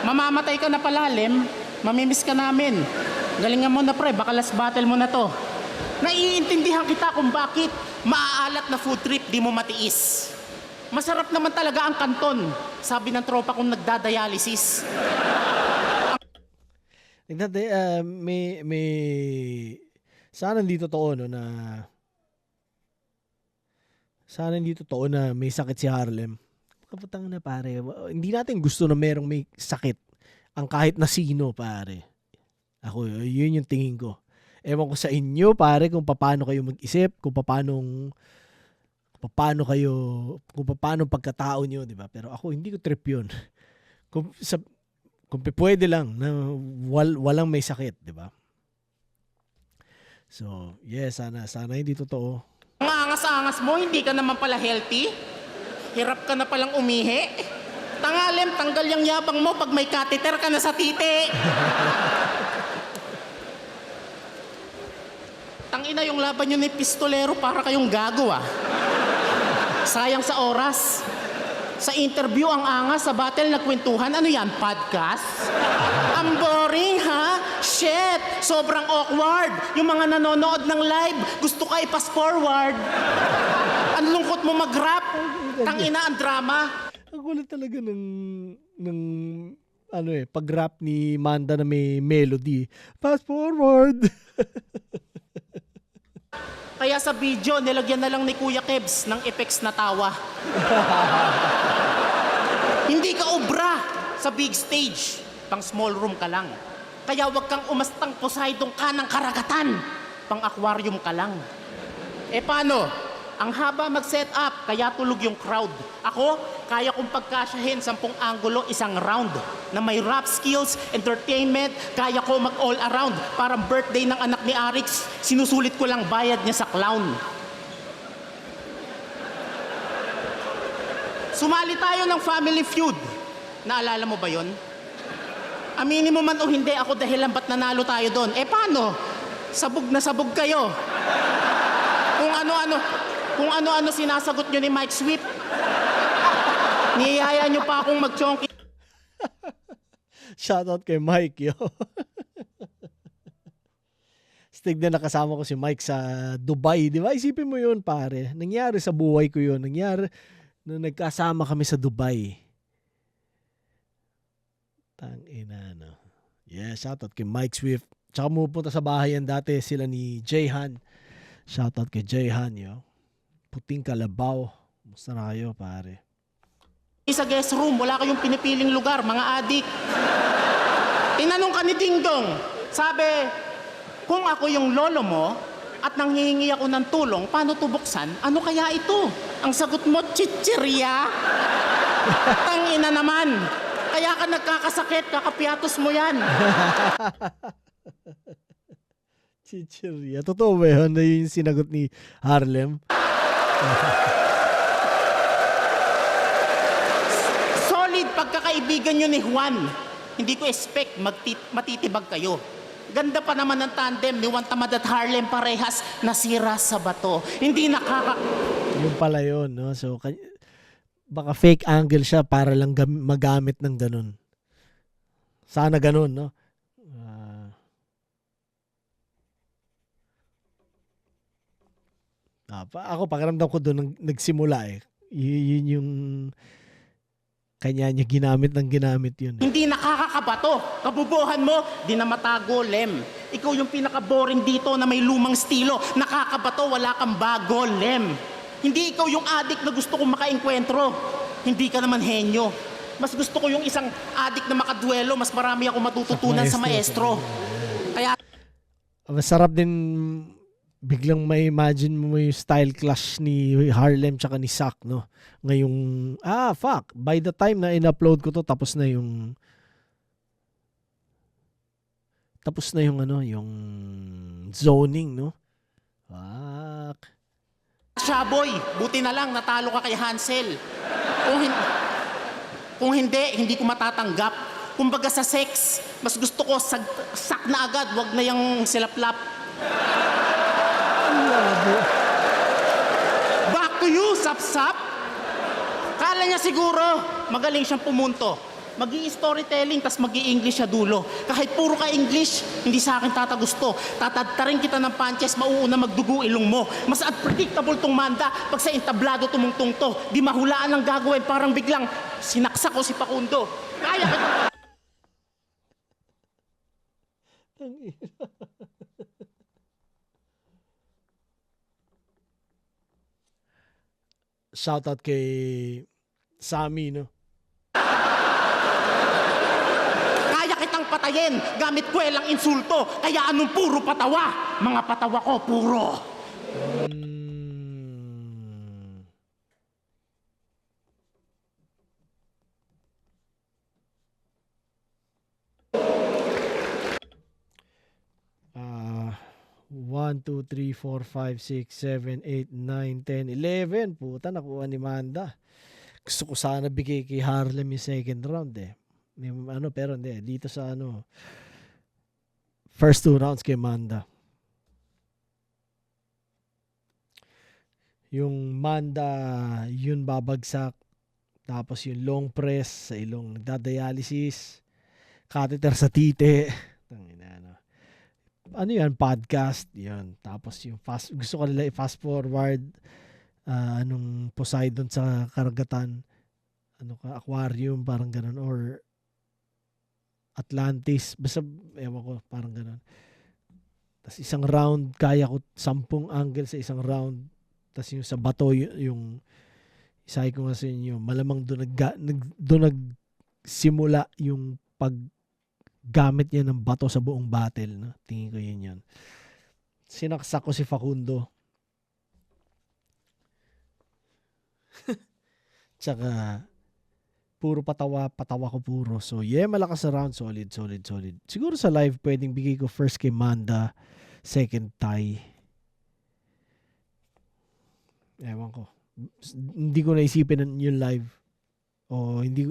[SPEAKER 8] Mamamatay ka na palalim, mamimiss ka namin. Galingan mo na pre, baka last battle mo na to. Naiintindihan kita kung bakit maaalat na food trip di mo matiis. Masarap naman talaga ang kanton, sabi ng tropa kong nagdadialysis.
[SPEAKER 7] May sana hindi totoo no na may sakit si Harlem. Kapatang na pare, hindi natin gusto na merong may sakit ang kahit na sino pare. Ako, yun yung tingin ko. Ewan ko sa inyo pare kung paano kayo mag-isip, kung paano pagkatao nyo, di ba? Pero ako hindi ko trip yun. Kung pwede lang na walang may sakit, di ba? So, yes, sana hindi totoo.
[SPEAKER 8] Ang angas-angas mo, hindi ka naman pala healthy. Hirap ka na palang umihi. Tangalem, tanggal yung yabang mo pag may catheter ka na sa titi. Tangina yung laban nyo ni pistolero para kayong gago ah. Sayang sa oras. Sa interview ang angas, sa battle nagkwentuhan. Ano yan, podcast? Ang boring ha? Shit! Sobrang awkward. Yung mga nanonood ng live, gusto ka i-pass forward. Ang lungkot mo mag-rap. Tangina ang drama.
[SPEAKER 7] Ang kulit talaga ng pag-rap ni Manda na may melody. Fast forward.
[SPEAKER 8] Kaya sa video, nilagyan na lang ni Kuya Kebs ng effects na tawa. Hindi ka obra sa big stage. Pang small room ka lang. Kaya wag kang umastang Poseidon ka ng karagatan. Pang aquarium ka lang. Eh paano? Ang haba mag-set up, kaya tulog yung crowd. Ako, kaya kong pagkasyahin 10 anggulo isang round. Na may rap skills, entertainment, kaya ko mag-all around. Parang birthday ng anak ni Arix, sinusulit ko lang bayad niya sa clown. Sumali tayo ng Family Feud. Naalala mo ba yon? Aminin mo man o hindi, ako dahilan ba't nanalo tayo doon. Eh paano? Sabog na sabog kayo. Kung ano-ano sinasagot nyo ni Mike Sweep. Niyaya nyo pa akong mag-chonky.
[SPEAKER 7] Shoutout kay Mike, yo. Stig na nakasama ko si Mike sa Dubai, di ba? Isipin mo yun, pare. Nangyari sa buhay ko yun. Nangyari na nagkasama kami sa Dubai. Tangina, no. Yeah, shoutout kay Mike Swift. Tsaka pupunta sa bahay yan dati sila ni Jayhan. Shoutout kay Jayhan, yo. Puting Kalabaw. Musta na kayo, pare?
[SPEAKER 8] Sa guest room, wala kayong pinipiling lugar, mga adik. Tinanong ka ni Ding Dong. Sabi, kung ako yung lolo mo at nanghihingi ako ng tulong, paano to buksan? Ano kaya ito? Ang sagot mo, chichirya. Tangina naman. Kaya ka nagkakasakit, kakapiatos mo yan.
[SPEAKER 7] Chichirya. Totoo ba yun? Na yung sinagot ni Harlem?
[SPEAKER 3] kaibigan nyo ni Juan. Hindi ko expect matitibag kayo. Ganda pa naman ng tandem ni Juan Tamad at Harlem parehas nasira sa bato. Hindi
[SPEAKER 7] Yung pala yun, no? So, baka fake angle siya para lang magamit ng ganun. Sana ganun, no? Ako, pakiramdam ko doon nagsimula eh. Yun yung kanya niya ginamit yun.
[SPEAKER 3] Hindi nakakakabato. Kabubuhan mo, di na matago, Lem. Ikaw yung pinaka-boring dito na may lumang estilo. Nakakabato, wala kang bago, Lem. Hindi ikaw yung adik na gusto kong makaengkwentro. Hindi ka naman henyo. Mas gusto ko yung isang adik na makaduelo. Mas marami ako matututunan sa maestro. Kaya
[SPEAKER 7] masarap din biglang may imagine mo yung style clash ni Harlem tsaka ni Sak, no? Ngayong, fuck, by the time na in-upload ko to, tapos na yung yung zoning, no? Fuck.
[SPEAKER 3] Shaboy, buti na lang natalo ka kay Hansel. Kung hindi ko matatanggap. Kumbaga sa sex, mas gusto ko sak na agad, wag na yung silaplap. Back to you, Sap-Sap. Kala niya siguro, magaling siyang pumunto. Magi-storytelling, tas magi-English siya dulo. Kahit puro ka English, hindi sa akin tatagusto. Tatadtarin kita ng punches, mauuna magdugo ilong mo. Mas unpredictable tong Manda, pag sa entablado tumungtong to. Di mahulaan ang gagawin, parang biglang sinaksak ko si Facundo. Kaya kita...
[SPEAKER 7] Shoutout kay Sammy, no?
[SPEAKER 3] Kaya kitang patayin gamit kwelang insulto. Kaya anong puro patawa? Mga patawa ko, puro.
[SPEAKER 7] One, 2, 3, 4, 5, 6, 7, 8, 9, 10, 11. Puta, nakuha ni Manda. Gusto ko sana bigay kay Harlem yung second round eh. Pero hindi. Dito sa first 2 rounds kay Manda. Yung Manda, yun babagsak. Tapos yung long press sa ilong nagdadialysis. Catheter sa tite. Ano yan? Podcast. Yan. Tapos yung gusto ko nila i-fast forward anong Poseidon sa karagatan. Aquarium, parang ganun. Or Atlantis. Basta, ewan ko, parang ganun. Tapos isang round, kaya ko 10 angle sa isang round. Tapos yung sa bato, yung isahin ko nga sa inyo, malamang doon nagsimula yung paggamit niya ng bato sa buong battle. No? Tingin ko yun. Sinaksak ko si Facundo. Tsaka, puro patawa ko puro. So, malakas na round. Solid. Siguro sa live, pwedeng bigay ko first kay Manda, second Ty. Ewan ko. Hindi ko naisipin yung live. O, hindi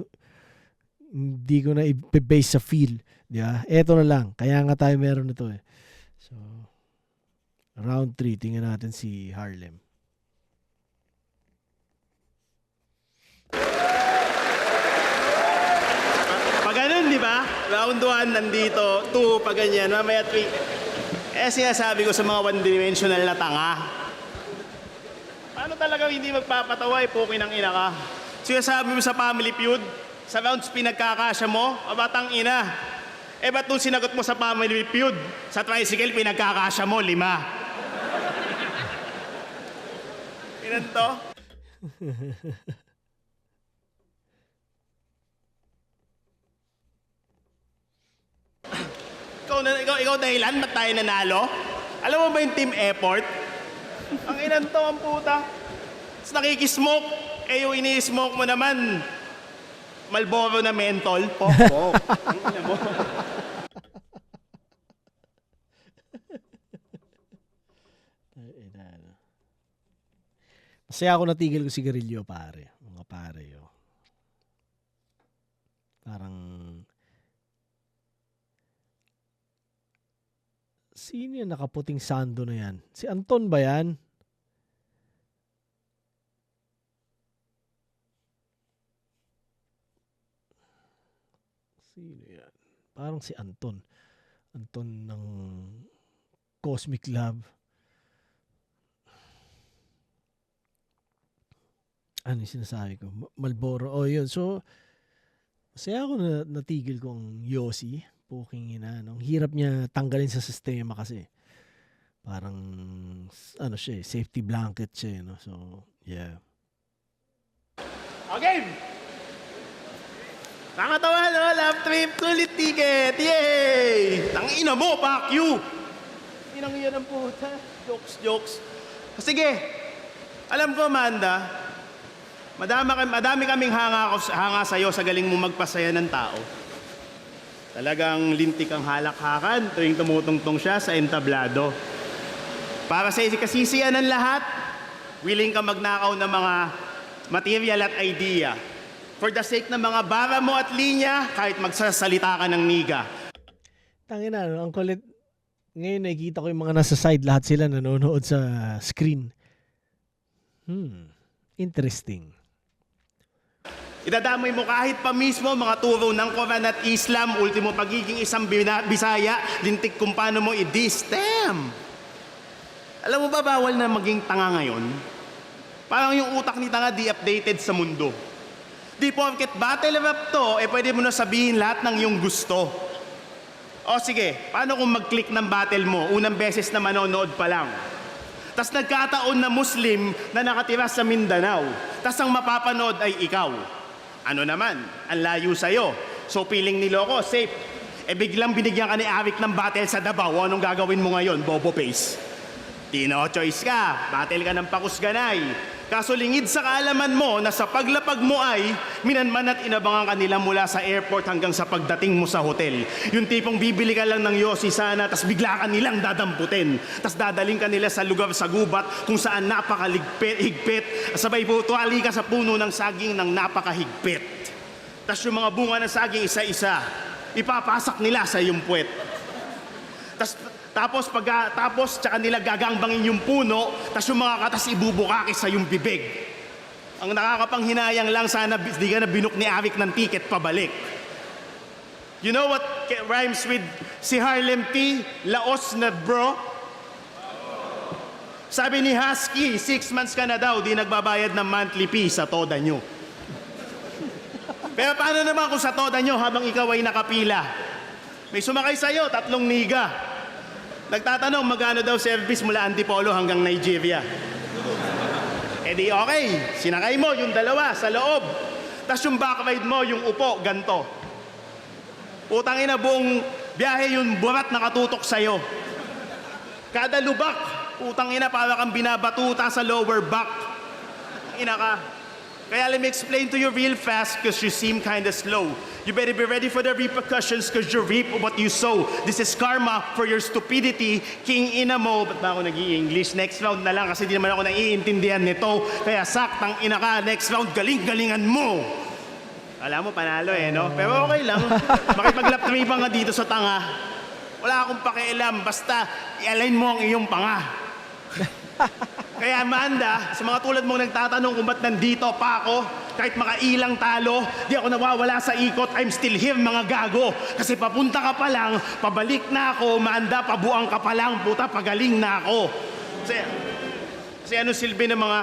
[SPEAKER 7] ko na i-base sa feel. Diba? Eto na lang. Kaya nga tayo meron nito eh. So, round 3. Tingnan natin si Harlem.
[SPEAKER 9] Pag ganun, di ba? Round 1 nandito, 2 pag ganyan, mamaya 3. Sinasabi ko sa mga one-dimensional na tanga. Paano talaga hindi magpapatawa, pukin ang ina ka? Sinasabi mo sa Family Feud, sa rounds pinagkakasya mo, batang ina. Ba't nung sinagot mo sa Family Feud, sa tricycle pinagkakasya mo, 5. Ilan to? Ikaw dahilan, ba't tayo nanalo? Alam mo ba yung team effort? Ang inan to, ang puta. Tapos nakikismoke, yung ini-smoke mo naman, Marlboro na mentol, pok. Ang ina mo.
[SPEAKER 7] Masaya ako natigil ko sigarilyo, pare. Mga pare, yo. Parang sino yung nakaputing sando na yan? Si Anton ba yan? Sino yan? Parang si Anton. Anton ng Cosmic Love. Ano yung sinasabi ko? Malboro. Oh, yun. So, masaya ako na natigil ko ang Yossi. Puking ina. No? Ang hirap niya tanggalin sa sistema kasi. Parang, ano siya, safety blanket siya. No? So, yeah.
[SPEAKER 9] Okay! Nakatawa, no? Love trip, sulit ticket! Yay! Tangina mo, fuck you! Inang iyan ang puta. Jokes. Sige, alam ko, Amanda, madami kaming hanga sa'yo sa galing mo magpasaya ng tao. Talagang lintik ang halakhakan tuwing tumutungtong siya sa entablado. Para sa kasisiyan ng lahat, willing ka magnakaw ng mga material at idea. For the sake ng mga bara mo at linya, kahit magsasalita ka ng niga.
[SPEAKER 7] Tangina, no? Ang kulit. Ngayon nakikita ko yung mga nasa side, lahat sila nanonood sa screen. Interesting.
[SPEAKER 9] Idadamay mo kahit pa mismo mga turo ng Quran at Islam, ultimo pagiging isang Bisaya, lintik kung paano mo i-distem. Alam mo ba bawal na maging tanga ngayon? Parang yung utak ni tanga di updated sa mundo. Di porket battle rap to, pwede mo na sabihin lahat ng iyong gusto. O sige, paano kung mag-click ng battle mo, unang beses na manonood pa lang? Tas nagkataon na Muslim na nakatira sa Mindanao, tas ang mapapanood ay ikaw. Ano naman, ang layo sa'yo. So piling niloko, safe. Biglang binigyan ka ni Arik ng battle sa Davao, anong gagawin mo ngayon, bobo face? Tino choice ka, battle ka ng pakusganay. Kaso lingid sa kaalaman mo na sa paglapag mo ay minanman at inabangan kanila mula sa airport hanggang sa pagdating mo sa hotel. Yung tipong bibili ka lang ng Yossi sana tas bigla ka nilang dadamputin. Tas dadaling ka nila sa lugar sa gubat kung saan napakahigpit. Sabay po tuwali ka sa puno ng saging ng napakahigpit. Tas yung mga bunga ng saging isa-isa, ipapasak nila sa iyong puwet. Tapos tsaka nila gagangbangin yung puno, tas yung mga katas ibubukaki sa yung bibig. Ang nakakapanghinayang lang, sana di ka na binuk ni Arik ng ticket pabalik. You know what rhymes with si Harlem T? Laos na bro? Sabi ni Husky, 6 months ka na daw, di nagbabayad ng monthly fee sa toda nyo. Pero paano naman kung sa toda nyo habang ikaw ay nakapila? May sumakay sa'yo, 3 niga. Nagtatanong magkano daw service mula Antipolo hanggang Nigeria. Di okay, sinakay mo yung dalawa sa loob. Tapos yung back ride mo, yung upo, ganto. Putang ina, buong biyahe yung burat nakatutok sa'yo. Kada lubak, putang ina, para kang binabatuta sa lower back. Ina ka. Kaya let me explain to you real fast because you seem kinda slow. You better be ready for the repercussions because you reap what you sow. This is karma for your stupidity. King ina mo. Ba't ba ako nag-i-English? Next round na lang kasi di naman ako naiintindihan nito. Kaya saktang ina ka. Next round, galing-galingan mo. Alam mo, panalo no? Pero okay lang. Makipag-lap-tripa nga dito sa tanga. Wala akong pakialam. Basta i-align mo ang iyong panga. Kaya Amanda, sa mga tulad mong nagtatanong kung ba't nandito pa ako, kahit makailang talo, di ako nawawala sa ikot, I'm still here mga gago. Kasi papunta ka pa lang, pabalik na ako, Amanda, pabuang ka pa lang, puta, pagaling na ako. Kasi ano silbi ng mga...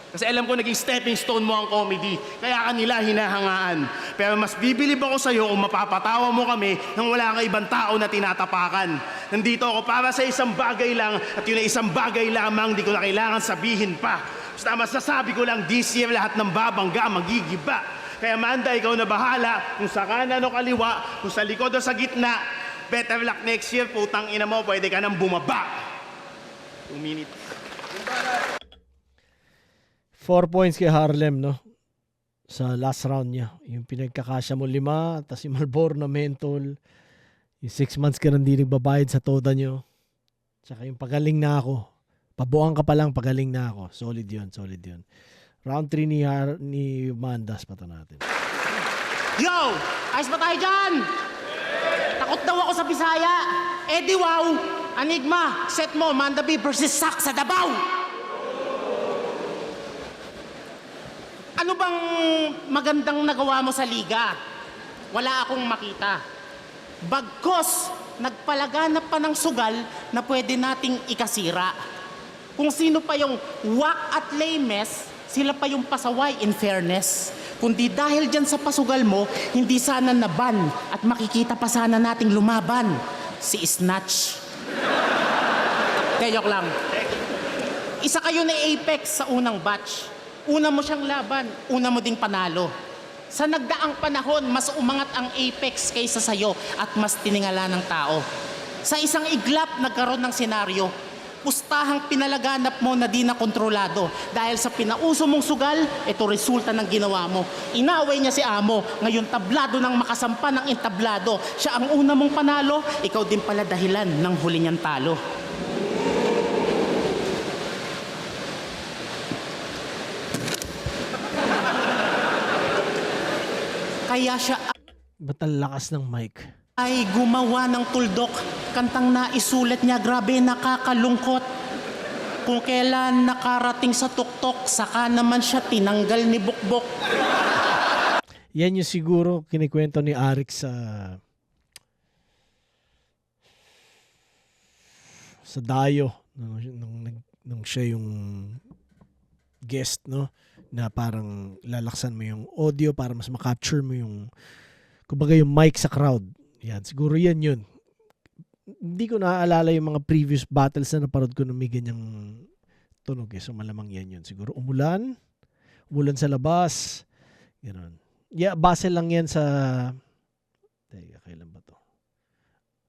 [SPEAKER 9] Kasi alam ko naging stepping stone mo ang comedy, kaya kanila hinahangaan. Pero mas bibilib ako sa'yo kung mapapatawa mo kami nang wala kang ibang tao na tinatapakan. Nandito ako para sa isang bagay lang at yun ay isang bagay lamang di ko na kailangan sabihin pa. Basta masasabi ko lang this year lahat ng babangga magigiba. Kaya Amanda, ikaw na bahala kung sa kanan o kaliwa, kung sa likod o sa gitna. Better luck next year, putang ina mo, pwede ka nang bumaba. 2 minutes.
[SPEAKER 7] 4 points kay Harlem, no? Sa last round niya. Yung pinagkakasya mo 5, tapos yung Malboro na mentol. Yung 6 months ka nang di nagbabayad sa toda nyo. Tsaka yung pagaling na ako. Pabuang ka pa lang, pagaling na ako. Solid yun, solid yun. Round 3 ni Mandas pa to natin.
[SPEAKER 3] Yo! Ayos ba tayo dyan? Takot daw ako sa Bisaya. Eh di wow! Enigma, set mo, Mandabi versus Sak sa Davao! Ano bang magandang nagawa mo sa liga? Wala akong makita. Bagkos, nagpalaganap pa ng sugal na pwede nating ikasira. Kung sino pa yung wak at lames, sila pa yung pasaway in fairness. Kundi dahil dyan sa pasugal mo, hindi sana naban at makikita pa sana nating lumaban. Si Snatch. Teyok lang. Isa kayo na Apex sa unang batch. Una mo siyang laban, una mo ding panalo. Sa nagdaang panahon, mas umangat ang Apex kaysa sa'yo at mas tiningala ng tao. Sa isang iglap, nagkaroon ng senaryo. Pustahang pinalaganap mo na di na kontrolado. Dahil sa pinauso mong sugal, ito resulta ng ginawa mo. Inaway niya si Amo. Ngayon tablado ng makasampa ng entablado. Siya ang una mong panalo, ikaw din pala dahilan ng huli niyang talo. Kaya siya
[SPEAKER 7] Ba't ang lakas ng mic?
[SPEAKER 3] ay gumawa ng tuldok. Kantang naisulat niya, grabe nakakalungkot. Kung kailan nakarating sa tuktok, saka naman siya tinanggal ni Bukbok.
[SPEAKER 7] Yan yung siguro kinikwento ni Arik sa Dayo nung siya yung guest, no, na parang lalaksan mo yung audio para mas ma-capture mo yung kumbaga yung mic sa crowd. Yan, siguro yan yun. Hindi ko naaalala yung mga previous battles na naparod ko na may ganyang tunog eh. So malamang yan yun. Siguro umulan sa labas. Gano'n. Yeah, base lang yan sa... Teka, kailan ba to?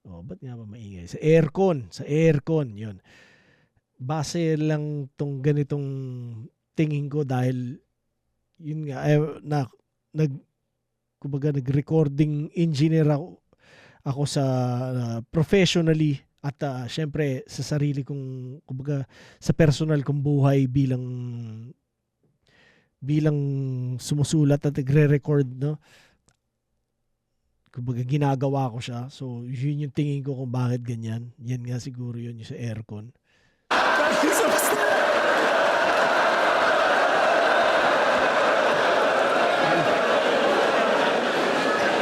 [SPEAKER 7] Oh, ba't nga ba maingay? Sa aircon, yun. Base lang tong ganitong tingin ko dahil yun nga, kumbaga nag-recording engineer ako sa professionally at syempre sa sarili kong, kumbaga sa personal kong buhay bilang sumusulat at nagre-record, no? Kumbaga ginagawa ko siya. So yun yung tingin ko kung bakit ganyan. Yan nga siguro yun yung sa aircon.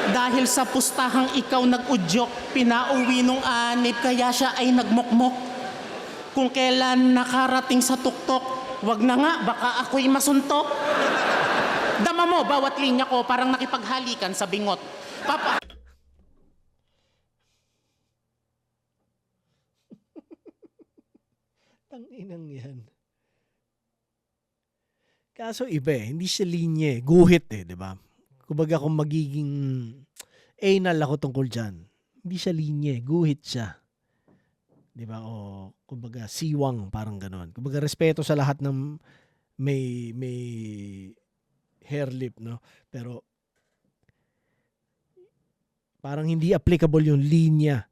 [SPEAKER 3] Dahil sa pustahang ikaw nag-udyok, pinauwi nung anib, kaya siya ay nagmokmok. Kung kailan nakarating sa tuktok, wag na nga, baka ako'y masuntok. Dama mo, bawat linya ko, parang nakipaghalikan sa bingot. Papa...
[SPEAKER 7] Tanginang yan. Kaso iba eh, hindi siya linya eh. Guhit eh, di ba? Kumbaga kung magiging anal ako tungkol dyan, hindi siya linya eh. Guhit siya. Di ba? O kumbaga siwang, parang gano'n. Kumbaga respeto sa lahat ng may hair lip, no? Pero parang hindi applicable yung linya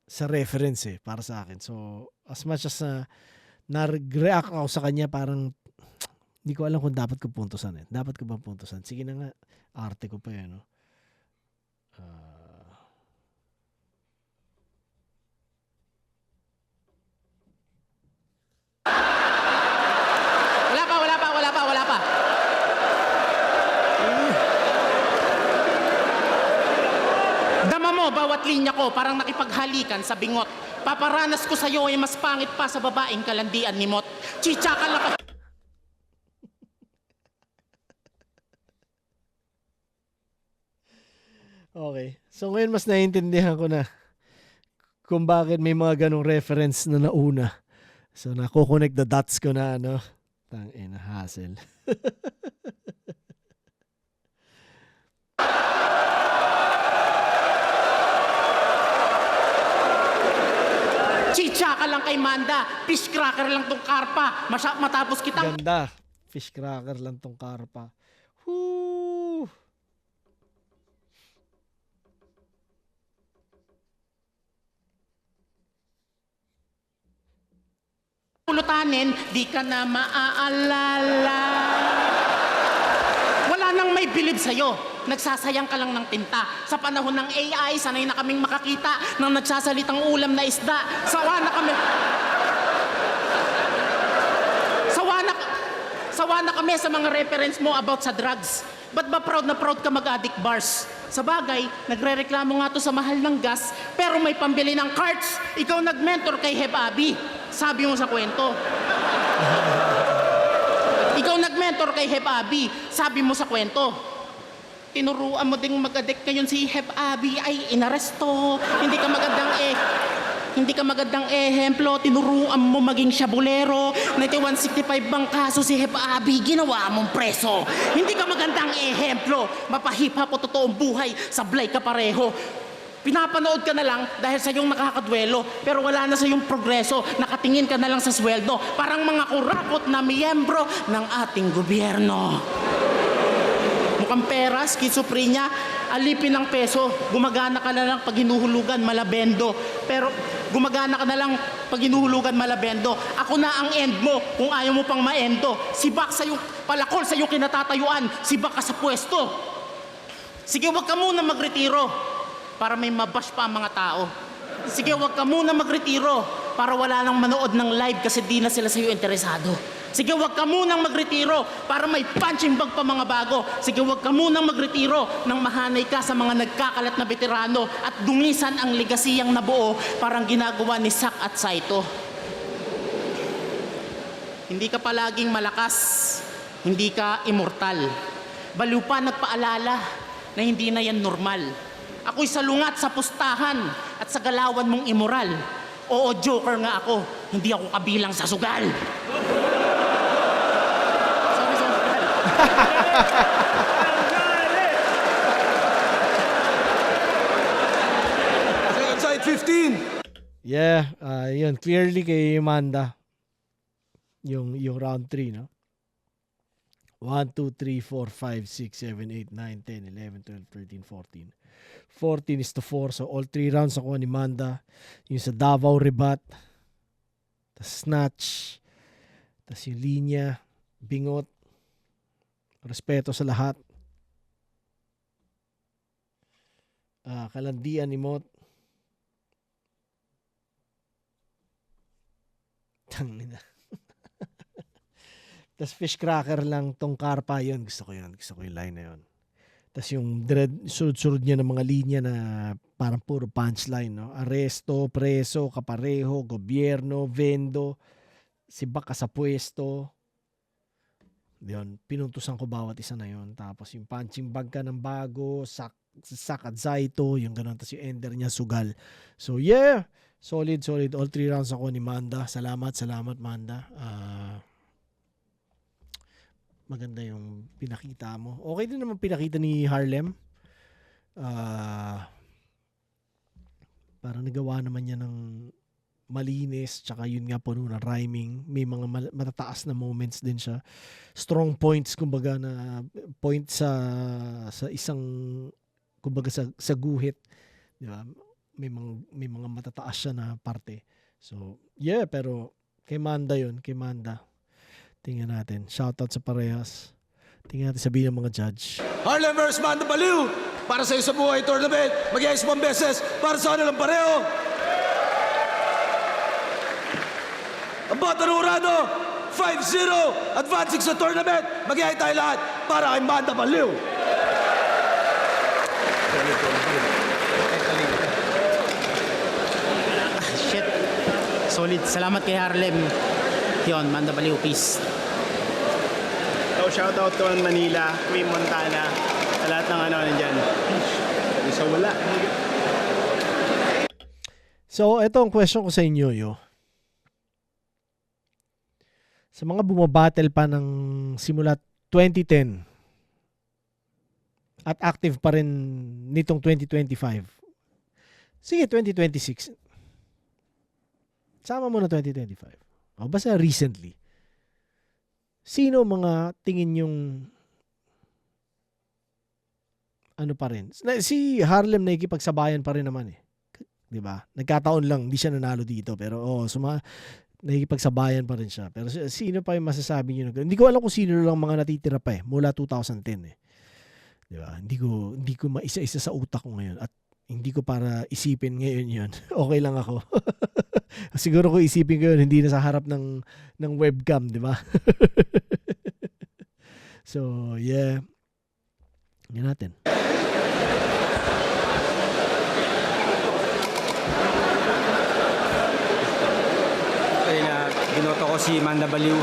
[SPEAKER 7] sa reference eh, para sa akin. So, as much as nag-react ako sa kanya, parang hindi ko alam kung dapat ko puntusan eh. Dapat ko ba puntusan? Sige na nga, arte ko pa yan, no?
[SPEAKER 3] Wala pa. Dama mo, bawat linya ko, parang nakipaghalikan sa bingot. Paparanas ko sa'yo ay mas pangit pa sa babaeng kalandian ni Mot. Chichaka lang ka.
[SPEAKER 7] Okay. So ngayon mas naiintindihan ko na kung bakit may mga ganong reference na nauna. So nako-connect the dots ko na, ano. Tangina, hassle.
[SPEAKER 3] Chicha ka lang kay Manda. Fish cracker lang tong karpa. Matapos kitang...
[SPEAKER 7] Ganda. Fish cracker lang tong karpa. Woo!
[SPEAKER 3] Pulutanin, di ka na maaalala. Wala nang may magbibilib sa'yo. Nagsasayang ka lang ng tinta. Sa panahon ng AI, sanay na kaming makakita ng nagsasalitang ulam na isda. Sawa na kami sa mga reference mo about sa drugs. Ba't ba proud na proud ka mag-addict bars? Sa bagay, nagre-reklamo nga to sa mahal ng gas, pero may pambili ng carts. Ikaw nag-mentor kay Heb Abi. Sabi mo sa kwento. Ikaw nag-mentor kay Heb Abi. Sabi mo sa kwento. Tinuruan mo ding mag-addict ngayon si Heb Abi ay inaresto. Hindi ka magandang ehemplo, tinuruan mo maging syabulero. 9165 bang kaso si Heb Abi, ginawa mong preso. Hindi ka magandang ehemplo, mapahip-hop o totoong buhay, sablay ka pareho. Pinapanood ka na lang dahil sa iyong nakakadwelo, pero wala na sa iyong progreso, nakatingin ka na lang sa sweldo, parang mga kurakot na miyembro ng ating gobyerno. Mukhang pera, schizophrenia, alipin ng peso, gumagana ka na lang pag hinuhulugan, malabendo. Pero gumagana ka na lang pag hinuhulugan, malabendo. Ako na ang end mo kung ayaw mo pang maendo. Sibak sa iyong palakol, sa iyong kinatatayuan, sibak ka sa pwesto. Sige, wag ka muna magretiro para may mabash pa ang mga tao. Sige, wag ka muna magretiro para wala nang manood ng live kasi di na sila sa iyo interesado. Sige, wag ka munang magretiro para may punching bag pa mga bago. Sige, wag ka munang magretiro nang mahanay ka sa mga nagkakalat na veterano at dungisan ang legasiyang nabuo parang ginagawa ni Sak at Saito. Hindi ka palaging malakas, hindi ka immortal. Baliw pa nagpaalala na hindi na yan normal. Ako'y salungat sa pustahan at sa galawan mong immoral. Oo, joker nga ako, hindi ako kabilang sa sugal.
[SPEAKER 1] Second side, 15.
[SPEAKER 7] Yeah, yun. Clearly kay Amanda. Yung round 3, no? 1, 2, 3, 4, 5, 6, 7, 8, 9, 10, 11, 12, 13, 14. 14 is to 4. So, all 3 rounds ako ni Amanda. Yung sa Davao Rebat. Tas snatch. Tas yung linya. Bingot. Respeto sa lahat. Kalandian imot. Tangina. Tas fish cracker lang tong karpa yun. Gusto ko yun. Gusto ko yung line na yun. Tas yung sunod-sunod niya ng mga linya na parang puro punchline. No? Aresto, preso, kapareho, gobyerno, vendo, sibak ka sa pwesto. Yun, pinuntusan ko bawat isa na yun. Tapos yung punching bag ka ng bago, sak at Zaito, yung ganun. Tapos yung ender niya, sugal. So yeah, solid. All 3 rounds ako ni Manda. Salamat Manda. Maganda yung pinakita mo. Okay din naman pinakita ni Harlem. Parang nagawa naman niya ng malinis, tsaka yun nga puno ng rhyming. May mga matataas na moments din siya. Strong points, kumbaga, na point sa isang, kumbaga, sa guhit. Di ba? May mga matataas siya na parte. So, yeah, pero kay Manda yun, kay Manda. Tingnan natin. Shoutout sa parehas. Tingnan natin sabihin ng mga judge.
[SPEAKER 1] Harlem vs. Manda Baliw. Para sa sa buhay tournament, mag-iayos 1 beses para sa kanilang pareho. Ang Batang Urano, 5-0, advancing sa tournament. Mag-iayos tayo lahat para kay Manda Baliw.
[SPEAKER 3] Shit. Solid. Salamat kay Harlem. Yun, Manda Baliw, peace.
[SPEAKER 9] So, shoutout to ang Manila, Queen Montana, sa lahat ng nandyan. So, wala.
[SPEAKER 7] So, ito ang question ko sa inyo, yo. Sa mga bumabattle pa ng simula 2010 at active pa rin nitong 2025. Sige, 2026. Sama mo na 2025. O basta recently. Sino mga tingin yung ano pa rin? Si Harlem nakikipagsabayan pa rin naman eh. 'Di ba? Nagkataon lang hindi siya nanalo dito pero nakikipagsabayan pa rin siya. Pero sino pa yung masasabi niyo? Hindi ko alam kung sino lang mga natitira pa eh mula 2010 eh. Di ba? Hindi ko maisa-isa sa utak ko ngayon at hindi ko para isipin ngayon yun. Okay lang ako. Siguro kung isipin ko yun, hindi na sa harap ng webcam, di ba? So, yeah. Yan natin.
[SPEAKER 10] Ayun na, binoto ko si Manda Baliw.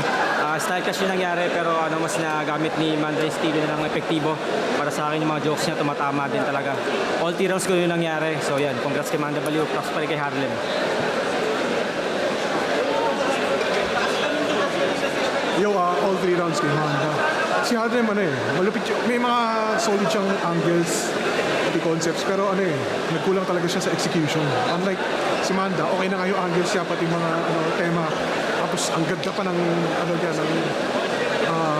[SPEAKER 10] Style kasi nangyari pero mas nagamit ni Manda yung estilo na ng epektibo. Para sa akin yung mga jokes niya tumatama din talaga. All 3 rounds ko yun nangyari. So yan, congrats kay Manda Baliw, props pa rin kay Harlem.
[SPEAKER 11] All 3 rounds kay Manda. Si Harlem malupit may mga solid siyang angles at concepts pero nagkulang talaga siya sa execution. Unlike si Manda, okay na nga yung angles siya pati mga tema. Tapos ang ganda pa ng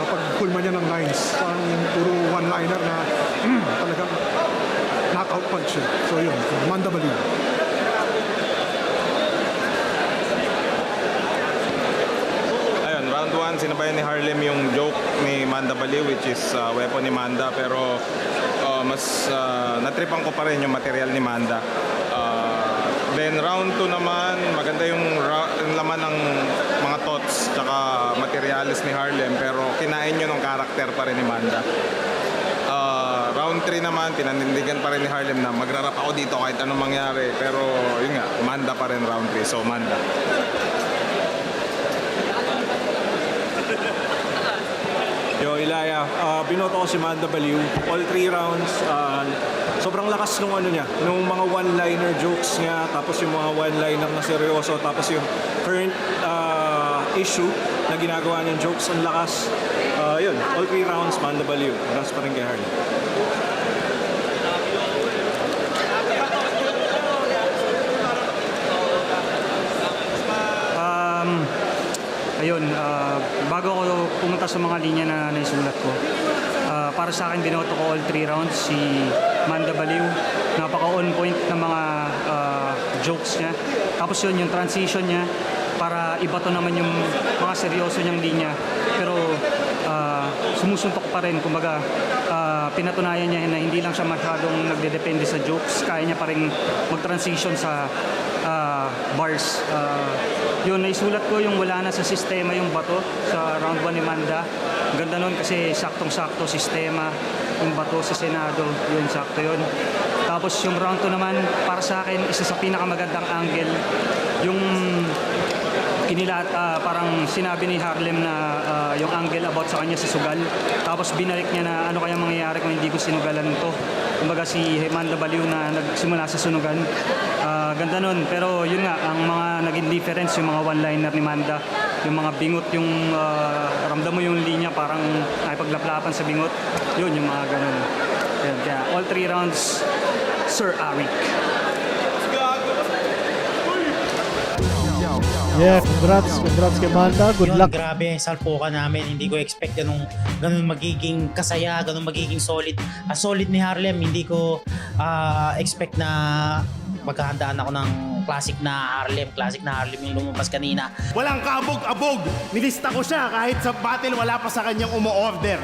[SPEAKER 11] pagkulma niya ng lines. Parang puro one-liner na talagang knockout punch siya. So yun, Manda Baliw.
[SPEAKER 12] Ayun, round 1, sinabayan ni Harlem yung joke ni Manda Baliw which is weapon ni Manda pero mas natripan ko pa rin yung material ni Manda. Then round 2 naman, maganda yung laman ng mga thoughts tsaka materialis ni Harlem pero kinain nyo ng karakter pa rin ni Manda. Round 3 naman, pinanindigan pa rin ni Harlem na magrarap ako dito kahit anong mangyari pero yun nga, Manda pa rin round 3, so Manda.
[SPEAKER 10] Yo, Ilaya, binoto ko si Manda Baliw. All 3 rounds, sobrang lakas nung nung mga one-liner jokes niya, tapos yung mga one-liner na seryoso, tapos yung current issue na ginagawa niyang jokes, ang lakas. Yun, all 3 rounds, Manda Baliw. Congrats pa rin kay Harlem.
[SPEAKER 13] Bago ako pumunta sa mga linya na naisulat ko, para sa akin binoto ko all 3 rounds si Manda Baliw. Napaka-on point ng mga jokes niya. Tapos yun, yung transition niya para ibato naman yung mga seryoso niyang linya. Pero sumusuntok pa rin. Kumbaga, pinatunayan niya na hindi lang siya masyadong nagdedepende sa jokes. Kaya niya pa rin mag-transition sa bars. Yun, naisulat ko yung wala na sa sistema yung bato sa round 1 ni Manda. Ganda nun kasi saktong-sakto sistema yung bato sa Senado. Yun, sakto yun. Tapos yung round 2 naman, para sa akin, isa sa pinakamagandang angle, yung parang sinabi ni Harlem na yung angle about sa kanya sa sugal. Tapos binalik niya na ano kaya mangyayari kung hindi ko sinugalan to. Kumbaga si Manda Baliw na nagsimula sa sunugan. Ganda nun. Pero yun nga, ang mga naging difference, yung mga one-liner ni Manda, yung mga bingot, yung ramdam mo yung linya parang ay paglaplapan sa bingot. Yun, yung mga ganun. Kaya all 3 rounds, Sir Arik.
[SPEAKER 7] Yeah, congrats kay Manda. Good luck.
[SPEAKER 8] Grabe, salpukan namin. Hindi ko expect ganun magiging kasaya, ganun magiging solid. Solid ni Harlem, hindi ko expect na magkahandaan ako ng classic na Harlem yung lumabas kanina.
[SPEAKER 9] Walang kabog-abog. Nilista ko siya kahit sa battle wala pa sa kanyang umo-order.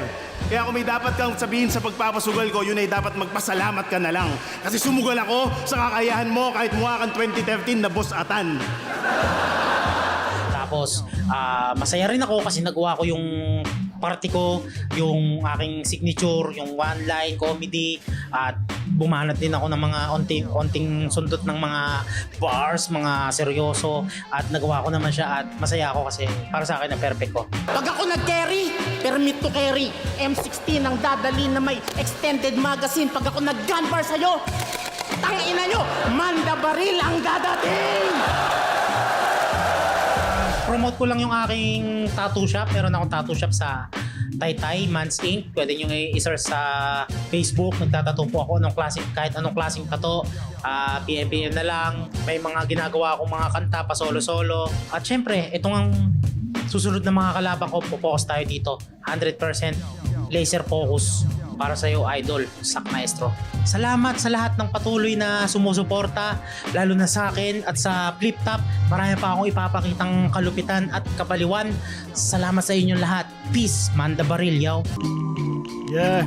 [SPEAKER 9] Kaya kung may dapat kang sabihin sa pagpapasugal ko, yun ay dapat magpasalamat ka na lang. Kasi sumugal ako sa kakayahan mo kahit mukha kang 2013 na boss atan.
[SPEAKER 8] Tapos, masaya rin ako kasi nagawa ko yung party ko, yung aking signature, yung one-line comedy, at bumanat din ako ng mga onting sundot ng mga bars, mga seryoso, at nagawa ko naman siya at masaya ako kasi para sa akin na perfect ko.
[SPEAKER 3] Pag ako nag-carry, permit to carry. M16 ang dadali na may extended magazine. Pag ako nag-gun bar sa'yo, tangina nyo, Manda Baril ang dadating!
[SPEAKER 8] Promote ko lang yung aking tattoo shop. Meron akong tattoo shop sa Taytay, Mans Inc. Pwede nyo i-search sa Facebook. Nagtatattoo po ako kahit anong klaseng tattoo. PM na lang. May mga ginagawa akong mga kanta pa solo-solo. At syempre, itong ang susunod na mga kalaban ko, focus tayo dito. 100% laser focus para sa iyo, idol, Sak Maestro. Salamat sa lahat ng patuloy na sumusuporta, lalo na sa akin at sa Flip Top. Marami pa akong ipapakitang kalupitan at kabaliwan. Salamat sa inyong lahat. Peace, Manda Baril, yaw.
[SPEAKER 7] Yeah.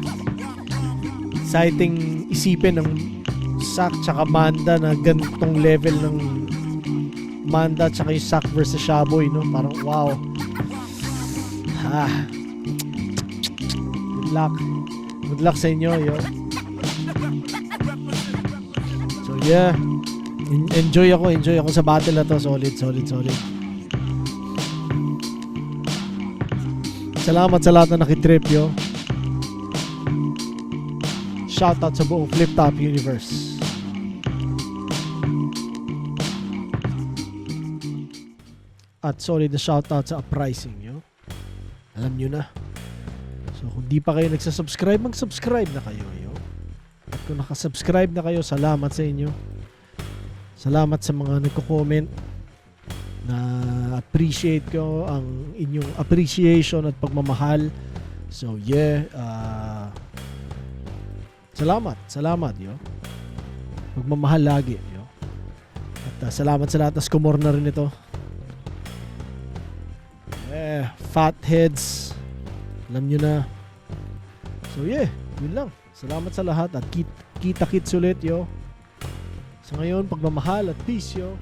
[SPEAKER 7] Exciting isipin ng Zack tsaka Manda na ganitong level ng Manda tsaka yung Zack versus Shaboy, no? Parang wow. Good luck. Good luck sa inyo, yo. So yeah. Enjoy ako sa battle na to. Solid. Salamat sa lahat na nakitrip, yo. Shoutout sa buong Flip Top Universe. At solid na shoutout sa Uprising, yo. Alam nyo na. So kung di pa kayo nagsasubscribe, mag-subscribe na kayo, yo. At kung nakasubscribe na kayo, salamat sa inyo. Salamat sa mga nagko-comment. Na appreciate ko ang inyong appreciation at pagmamahal. So yeah, salamat, yo. Pagmamahal lagi, yo. At salamat sa lahat na skumor na rin ito. Fatheads, alam nyo na. So yeah, yun lang. Salamat sa lahat at kita-kits ulit, yo. Sa ngayon, pagmamahal at peace, yo.